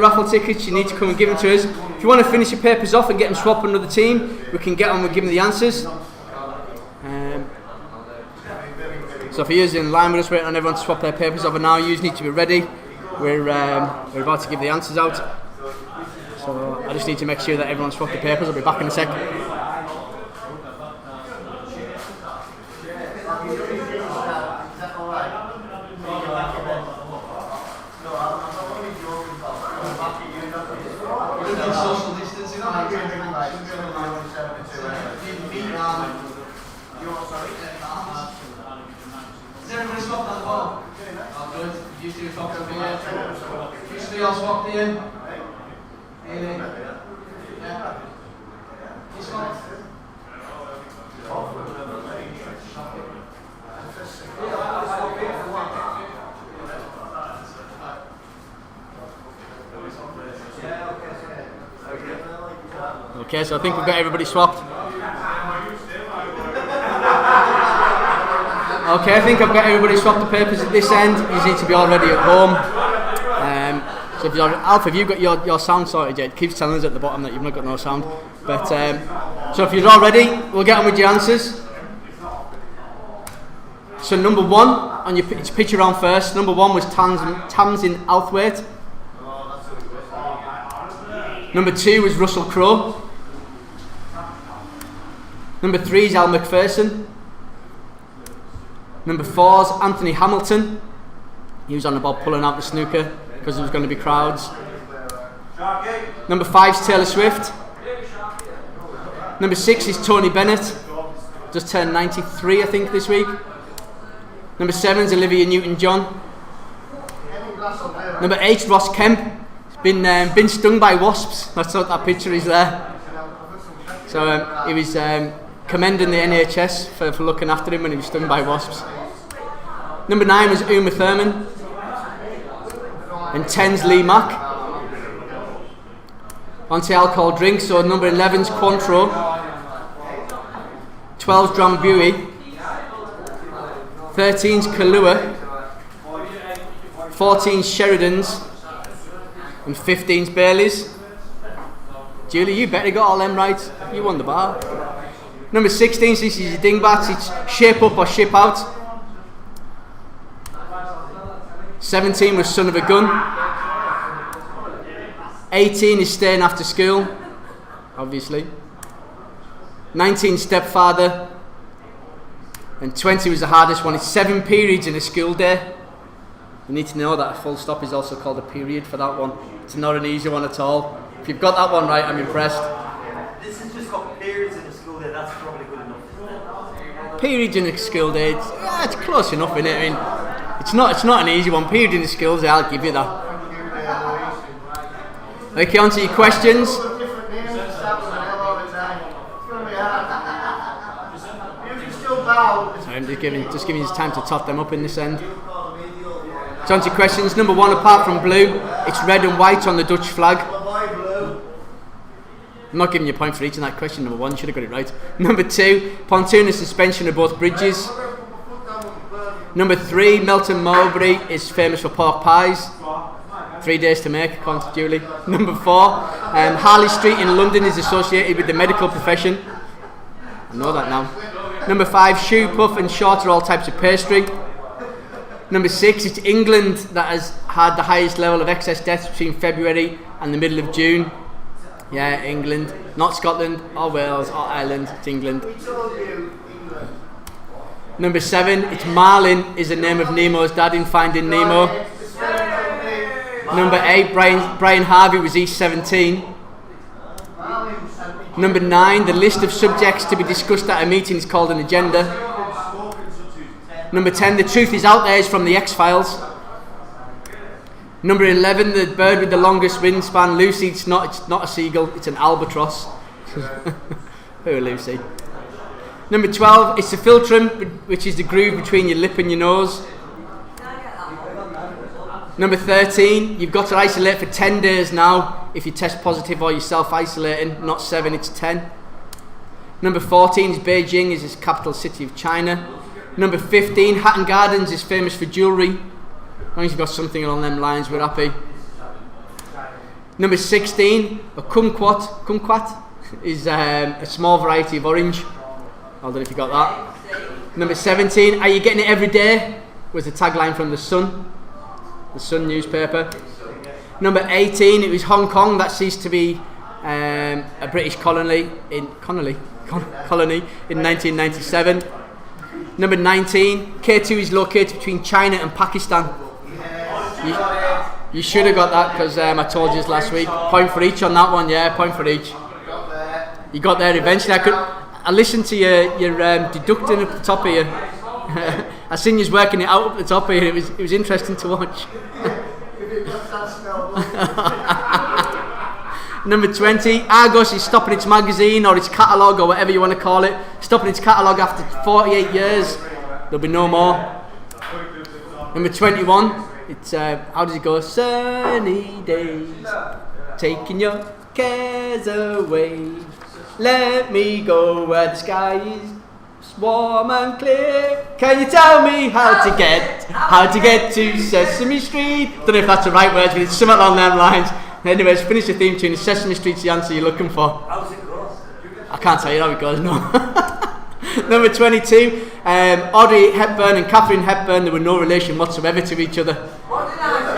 Raffle tickets, you need to come and give them to us. If you want to finish your papers off and get them swapped with another team, we can get on with giving the answers. So for you in line with us, waiting on everyone to swap their papers over now, you need to be ready. We're about to give the answers out. So I just need to make sure that everyone's swapped the papers. I'll be back in a sec. Social distancing. Is everybody swapped at the ball? Oh, good. You two swapped over here. You three all swapped here. Haley. Yeah. You swapped. Okay, so I think we've got everybody swapped. Okay, I think I've got everybody swapped the papers at this end. You need to be already at home. So if you're, Alf, have you got your sound sorted yet? It keeps telling us at the bottom that you've not got no sound. But so if you're all ready, we'll get on with your answers. So number one, on your picture round first, number one was Tamsin Outhwaite. Number 2 was Russell Crowe. Number 3 is Al McPherson. Number 4 is Anthony Hamilton. He was on about pulling out the snooker because there was going to be crowds. Number 5 is Taylor Swift. Number 6 is Tony Bennett. Just turned 93, I think, this week. Number 7 is Olivia Newton-John. Number 8 is Ross Kemp. Been stung by wasps. That's what that picture is there. So he was commending the NHS for looking after him when he was stung by wasps. Number 9 was Uma Thurman. And 10's Lee Mack. Onto alcohol drinks, so number 11's Cointreau. 12's Drambuie. 13's Kahlua. 14's Sheridan's. And 15's Bailey's. Julie, you better got all them right. You won the bar. Number 16, this is your dingbats. It's shape up or ship out. 17 was son of a gun. 18 is staying after school, obviously. 19 stepfather. And 20 was the hardest one. It's 7 periods in a school day. You need to know that a full stop is also called a period for that one. It's not an easy one at all. If you've got that one right, I'm impressed. This has just got periods in the school day, that's probably good enough. Periods in a school day, it's close enough, isn't it? I mean, it's not an easy one. Period in a school day, I'll give you that. Okay, on to your questions. I'm just giving you time to top them up in this end. So on to questions. Number 1, apart from blue, it's red and white on the Dutch flag. I'm not giving you a point for each in that question. Number 1, should have got it right. Number 2, pontoon and suspension of both bridges. Number 3, Melton Mowbray is famous for pork pies. 3 days to make, according to Julie. Number 4, Harley Street in London is associated with the medical profession. I know that now. Number 5, shoe puff and short are all types of pastry. Number 6, it's England that has had the highest level of excess deaths between February and the middle of June. Yeah, England. Not Scotland, or Wales, or Ireland. It's England. Number 7, it's Marlin is the name of Nemo's dad in Finding Nemo. Number 8, Brian Harvey was East 17. Number 9, the list of subjects to be discussed at a meeting is called an agenda. Number 10, the truth is out there is from the X-Files. Number 11, the bird with the longest wingspan, Lucy, it's not a seagull, it's an albatross. Poor Lucy. Number 12, it's the philtrum, which is the groove between your lip and your nose. Number 13, you've got to isolate for 10 days now if you test positive or you're self-isolating, not 7, it's 10. Number 14 is Beijing, is the capital city of China. Number 15, Hatton Gardon is famous for jewellery. As long as you've got something along them lines, we're happy. Number 16, a kumquat. Kumquat is a small variety of orange. I don't know if you got that. Number 17, are you getting it every day? Was the tagline from the Sun newspaper. Number 18, it was Hong Kong that ceased to be a British colony in 1997. Number 19, K2 is located between China and Pakistan. You should have got that because I told you this last week. Point for each on that one, yeah, point for each. You got there eventually. I listened to your deducting at the top of you. I seen you working it out at the top of you. It was interesting to watch. Number 20, Argos is stopping its magazine or its catalogue or whatever you want to call it. Stopping its catalogue after 48 years. There'll be no more. Number 21, it's how does it go? Sunny days, taking your cares away. Let me go where the sky is warm and clear. Can you tell me how to get to Sesame Street? Don't know if that's the right words, but it's something along them lines. Anyways, finish the theme tune. Sesame Street's the answer you're looking for. How's it go? I can't tell you how it goes, no. Number 22, Audrey Hepburn and Catherine Hepburn, there were no relation whatsoever to each other.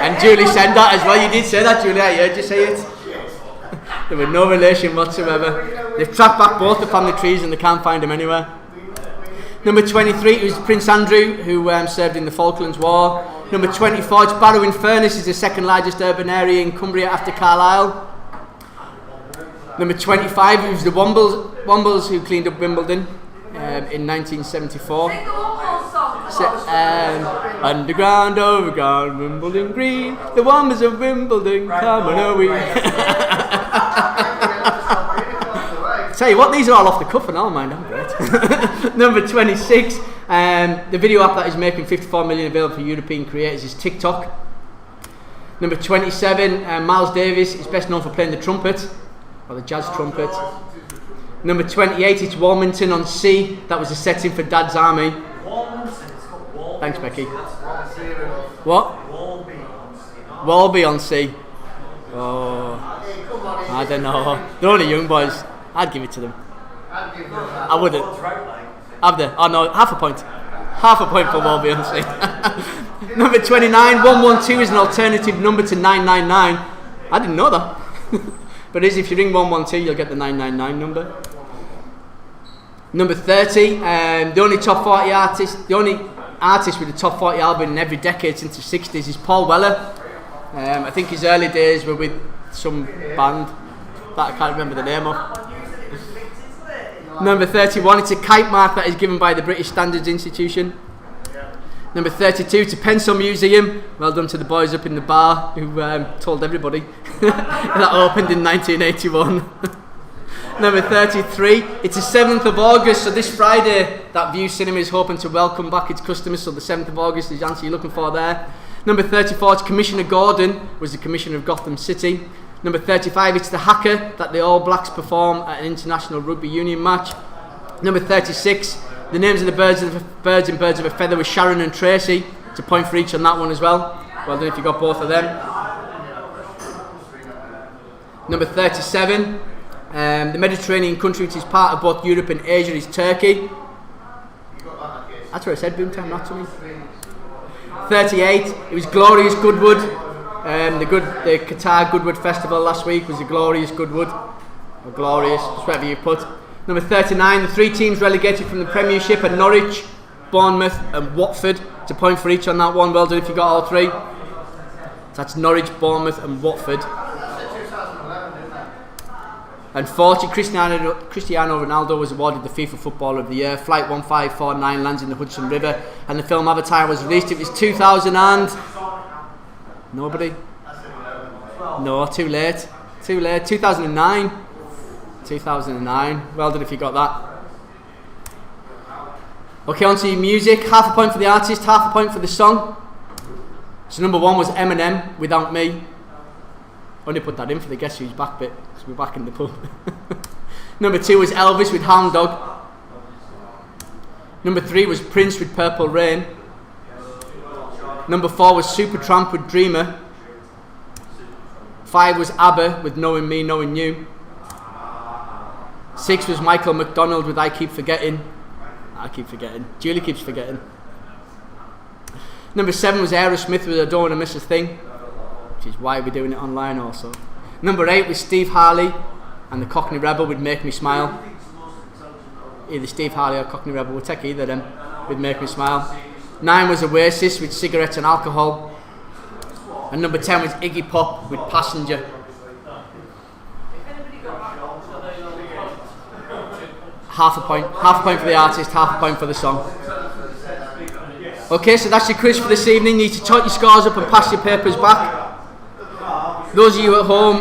And Julie said that as well. You did say that, Julie. I heard you say it. There were no relation whatsoever. They've tracked back both the family trees and they can't find them anywhere. Number 23, it was Prince Andrew, who served in the Falklands War. Number 24, it's Barrow-in-Furness, is the second largest urban area in Cumbria after Carlisle. Number 25, it was the Wombles who cleaned up Wimbledon in 1974. Sing the Wombles song. Underground, overground, Wimbledon green, the Wombles of Wimbledon, come on away. Tell you what, these are all off the cuff and all mine, I'm great. Number 26, the video app that is making 54 million available for European creators is TikTok. Number 27, Miles Davis is best known for playing the trumpet, or the jazz trumpet. Number 28, it's Walmington on Sea, that was the setting for Dad's Army. Thanks, Becky. What? Walby on Sea. Oh, I don't know. They're only young boys. I'd give it to them. I wouldn't. Have they? Oh no, half a point. Half a point for Walby on Sea. Number 29, 112 is an alternative number to 999. I didn't know that. But it is, if you ring 112, you'll get the 999 number. Number 30, the only artist with a top 40 album in every decade since the 60s is Paul Weller. I think his early days were with some band that I can't remember the name of. Number 31, it's a kite mark that is given by the British Standards Institution. Number 32, it's a pencil museum. Well done to the boys up in the bar who told everybody. That opened in 1981. Number 33, it's the 7th of August, so this Friday that View Cinema is hoping to welcome back its customers, so the 7th of August is the answer you're looking for there. Number 34, it's Commissioner Gordon, was the Commissioner of Gotham City. Number 35, it's the haka that the All Blacks perform at an international rugby union match. Number 36, the names of the birds and birds of a feather was Sharon and Tracy. It's a point for each on that one as well. Well done if you got both of them. Number 37, the Mediterranean country which is part of both Europe and Asia is Turkey. That's what I said, Boomtown, not to me. 38, it was Glorious Goodwood. The Qatar Goodwood Festival last week was the Glorious Goodwood. Or Glorious, just whatever you put. Number 39, the three teams relegated from the Premiership are Norwich, Bournemouth and Watford. It's a point for each on that one. Well done if you got all three. So that's Norwich, Bournemouth and Watford. And 40, Cristiano Ronaldo was awarded the FIFA Footballer of the Year. Flight 1549 lands in the Hudson River and the film Avatar was released. It was 2000 and... Nobody? No, too late. 2009. 2009. Well done if you got that. Okay, on to your music. Half a point for the artist, half a point for the song. So number 1 was Eminem, Without Me. Only put that in for the Guess Who's Back bit, because we're back in the pub. Number 2 was Elvis with Hound Dog. Number 3 was Prince with Purple Rain. Number 4 was Supertramp with Dreamer. 5 was ABBA with Knowing Me, Knowing You. 6 was Michael McDonald with I Keep Forgetting. I keep forgetting. Julie keeps forgetting. Number 7 was Aerosmith with I Don't Want to Miss a Thing, which is why we're doing it online also. Number 8 was Steve Harley and the Cockney Rebel with Make Me Smile. Either Steve Harley or Cockney Rebel, we'll take either of them with Make Me Smile. 9 was Oasis with Cigarettes and Alcohol. And number 10 was Iggy Pop with Passenger. Half a point for the artist, half a point for the song. Okay, so that's your quiz for this evening. You need to tot your scores up and pass your papers back. Those of you at home,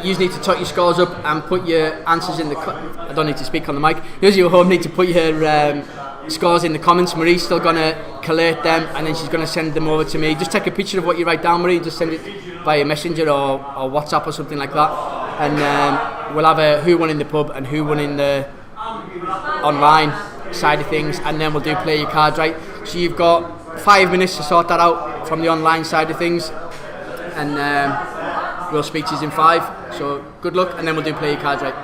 you just need to tot your scores up and put your answers in the... I don't need to speak on the mic. Those of you at home need to put your scores in the comments. Marie's still going to collate them and then she's going to send them over to me. Just take a picture of what you write down, Marie, and just send it via Messenger or WhatsApp or something like that. And we'll have a who won in the pub and who won in the online side of things, and then we'll do play your cards right. So you've got 5 minutes to sort that out from the online side of things, and we'll speak to you in 5. So good luck, and then we'll do play your cards right.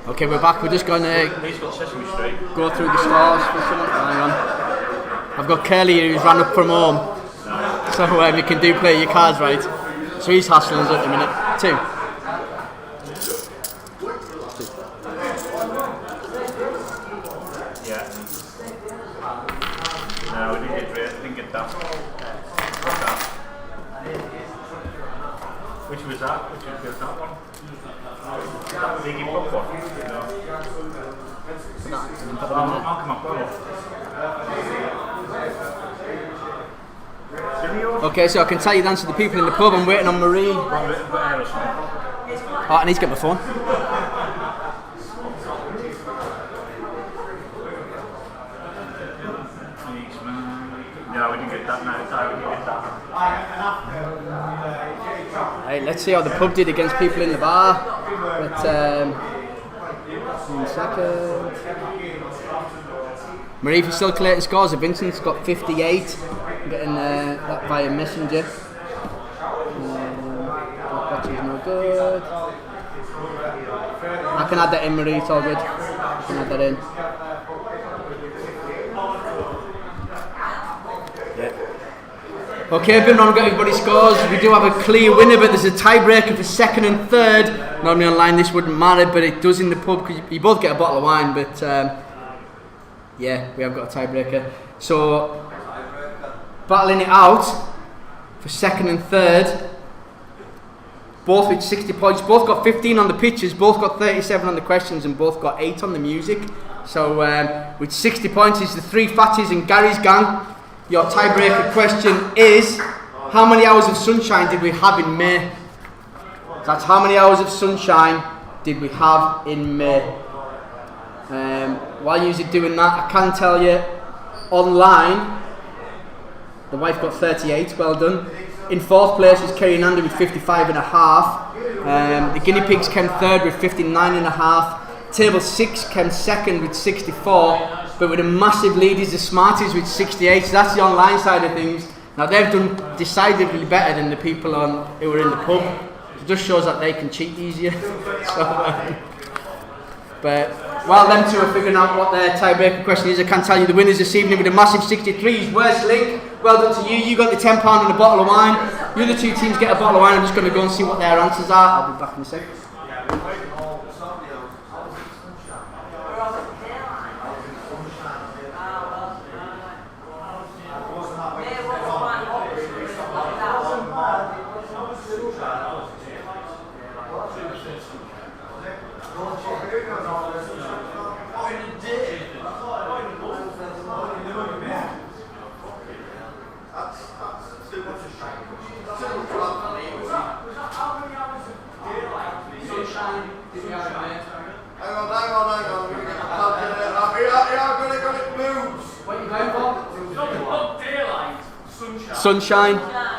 Okay, we're back. We're just going to He's got Sesame Street. go through the stores for someone. Hang on. I've got Curly here who's ran up from home. So you can play your cards right. So he's hassling us at the minute. 2. Yeah. No, we didn't get that. What's that? Which was that? Which was that one? Biggie Pop one? No. I'll come up with it. Okay, so I can tell you the answer to the people in the pub. I'm waiting on Marie. Oh, I need to get my phone. No, we didn't get that. No, we didn't get that. Right, let's see how the pub did against people in the bar. But, 1 second. Marie, if you're still collating scores, Vincent's got 58. I'm getting that via Messenger. That is no good. I can add that in, Marie, it's all good. I can add that in. Okay, been on, got everybody's scores. We do have a clear winner, but there's a tiebreaker for 2nd and 3rd. Normally online this wouldn't matter, but it does in the pub because you both get a bottle of wine. But yeah, we have got a tiebreaker. So battling it out for 2nd and 3rd, both with 60 points. Both got 15 on the pitches, both got 37 on the questions, and both got 8 on the music. So with 60 points is the 3 Fatties and Gary's gang. Your tiebreaker question is, how many hours of sunshine did we have in May? That's how many hours of sunshine did we have in May? While you're doing that, I can tell you, online, the wife got 38, well done. In 4th place is Kerry and Andy with 55.5. The guinea pigs came 3rd with 59.5. Table 6 came 2nd with 64. But with a massive lead is the Smarties with 68, so that's the online side of things. Now they've done decidedly better than the people who were in the pub. It just shows that they can cheat easier. But while them two are figuring out what their tiebreaker question is, I can tell you the winners this evening with a massive 63 is Worst Link. Well done to you. You got the £10 and a bottle of wine. The other 2 teams get a bottle of wine. I'm just going to go and see what their answers are. I'll be back in a second.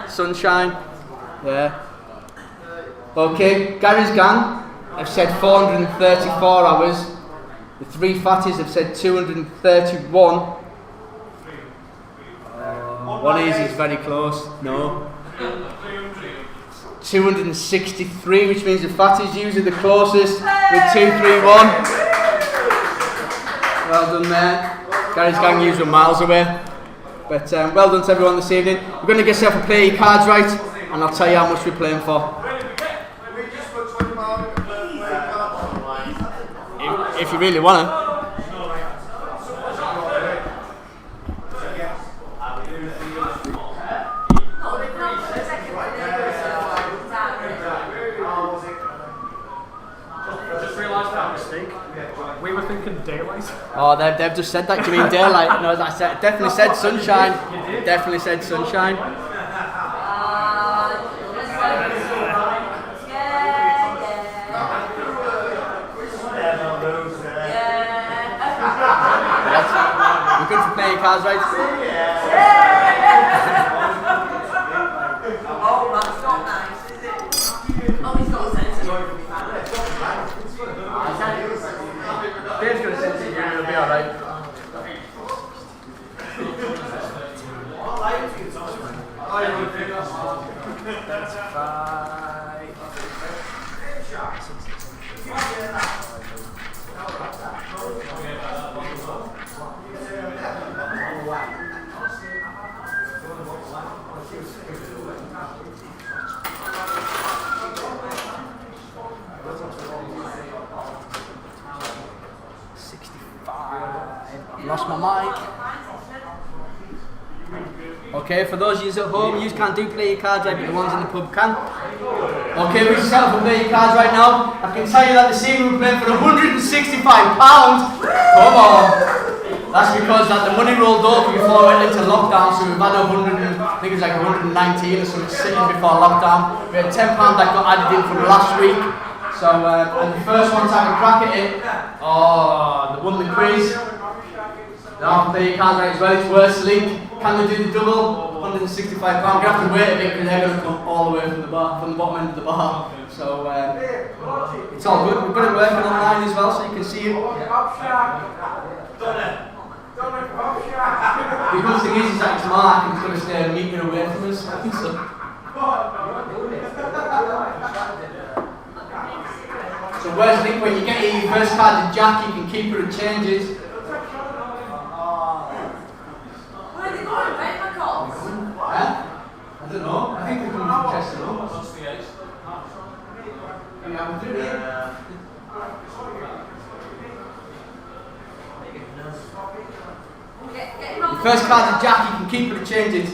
Sunshine. Yeah. Okay, Gary's gang have said 434 hours. The 3 Fatties have said 231. One is very close. No. 263, which means the Fatties usually the closest with 231. Well done there. Gary's gang usually miles away. But well done to everyone this evening. We're going to get yourself a play your cards right, and I'll tell you how much we're playing for. If you really want to. We were thinking daylight. Oh, they've just said that. Do you mean daylight? No, I definitely said sunshine. Definitely said sunshine. We're good for playing cards, right? Oh, that's not nice, is it? Oh, he's got a sense of humor. Dave's got a sense of humor, it'll be alright. That's fine. I've lost my mic. Okay, for those of you at home, you can't do play your cards right, but the ones in the pub can. Okay, we're set up for play your cards right now. I can tell you that this evening we're playing for £165. Come on. That's because that the money rolled over before I went into lockdown, so we've had 100, I think it was like 119 or something sitting before lockdown. We had £10 that got added in from last week. So, and the first one to have a crack at it, they won the quiz. They have to play your cards right as well, it's worse link. Can they do the double? £165. We're going to have to wait a bit because they're going to come all the way from the bar, from the bottom end of the bar. So, it's all good. We've got it working online as well, so you can see it. The good thing is that it's Mark and he's going to stay a metre away from us. So where's Link? When you get your first card to Jack, you can keep it and change it. Where are they going? Where my calls? I don't know. I think they're coming from Chester. What's the ace? Yeah, we'll do it. The first card to Jack, you can keep it and change it.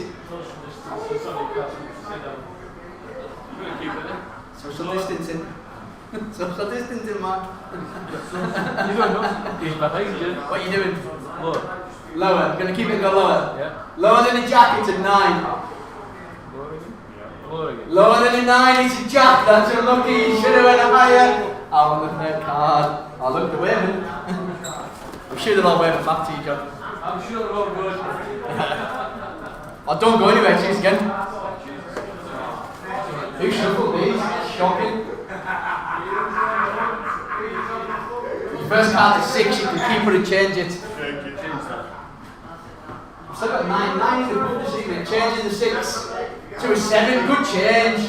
Social distancing. Social distancing, man. You don't know. He's behind you. What are you doing? Lower. Lower. I'm going to keep it and go lower. Yeah. Lower than a Jack, it's a 9. Lower again. Lower again. Lower than a 9, it's a Jack. That's unlucky. You should have went higher. I want the third card. Oh, look, the waving. I'm sure they're all waving back to you, John. I'm sure they're all good. Oh, don't go anywhere, choose again. Who shuffled these? Shocking. Your first card is 6, you can keep it and change it. I've still got 9. 9 is a good decision. Changing the 6 to a 7, good change.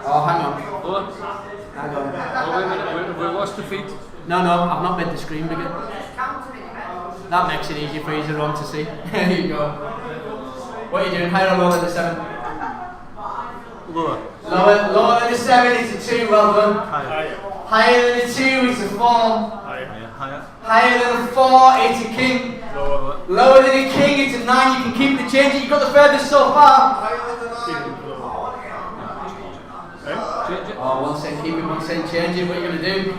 Oh, hang on. Lower. Hang on. Oh, wait a minute. We lost the feet. No, I've not made the screen bigger. That makes it easier for you to run to see. There you go. What are you doing? Higher or lower than the 7? Lower. Lower than the 7 is a 2, well done. Higher. Higher than a 2 is a 4. Higher. Higher than a 4, it's a king. Lower. Lower than a king, it's a 9. You can keep the change. You've got the furthest so far. Change it. Oh, one cent keep it, 1 cent change it. What are you going to do?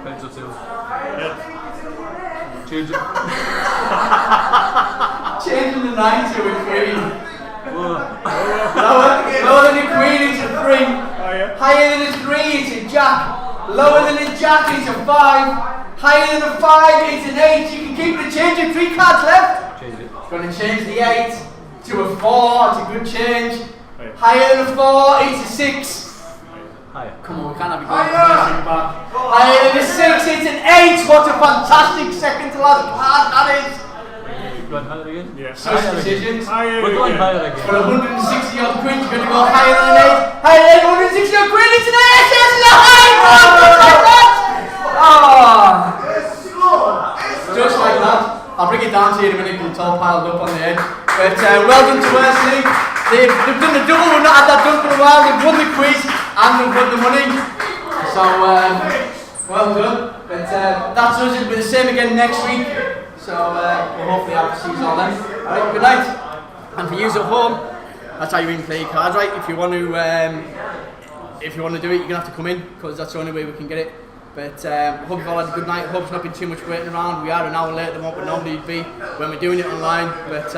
Pencil tails. Change it. Changing the 9 to a queen. Lower. Lower than a queen, it's a 3. Higher than a 3, it's a jack. Lower than a jack, it's a 5. Higher than a 5, it's an 8. You can keep the change of 3 cards left. Change it. Going to change the 8 to a 4. It's a good change. Higher than a 4, it's a 6. Higher. Come on, we can't have you going back. Higher than a 6, it's an 8. What a fantastic second to last card that is. Going higher again? Yeah. Such decisions. We're going higher again. For 160 odd quid, you're going to go higher than an 8. Higher than 160 odd quid, it's an 8. It's a high one, just like that. I'll bring it down to you in a minute because it's all piled up on the edge. But well done to Wesley. They've done the double, we've not had that done for a while. They've won the quiz and they've won the money. So, well done. But that's us, it'll be the same again next week. So, we'll hopefully have to see you all then. Alright, good night. And for you at home, that's how you even play your cards, right? If you want to do it, you're going to have to come in because that's the only way we can get it. But hope you've all had a good night. Hope it's not been too much waiting around. We are an hour later than what we normally be when we're doing it online. But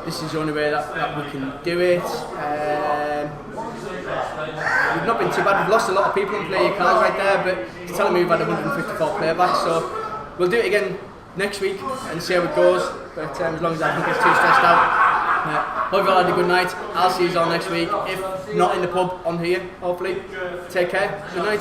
this is the only way that we can do it. We've not been too bad. We've lost a lot of people and play your cards right there, but it's telling me we've had 154 playbacks. So we'll do it again next week and see how it goes. But as long as I don't get too stressed out. Hope you all had a good night. I'll see you all next week. If not in the pub, on here, hopefully. Take care. Good night.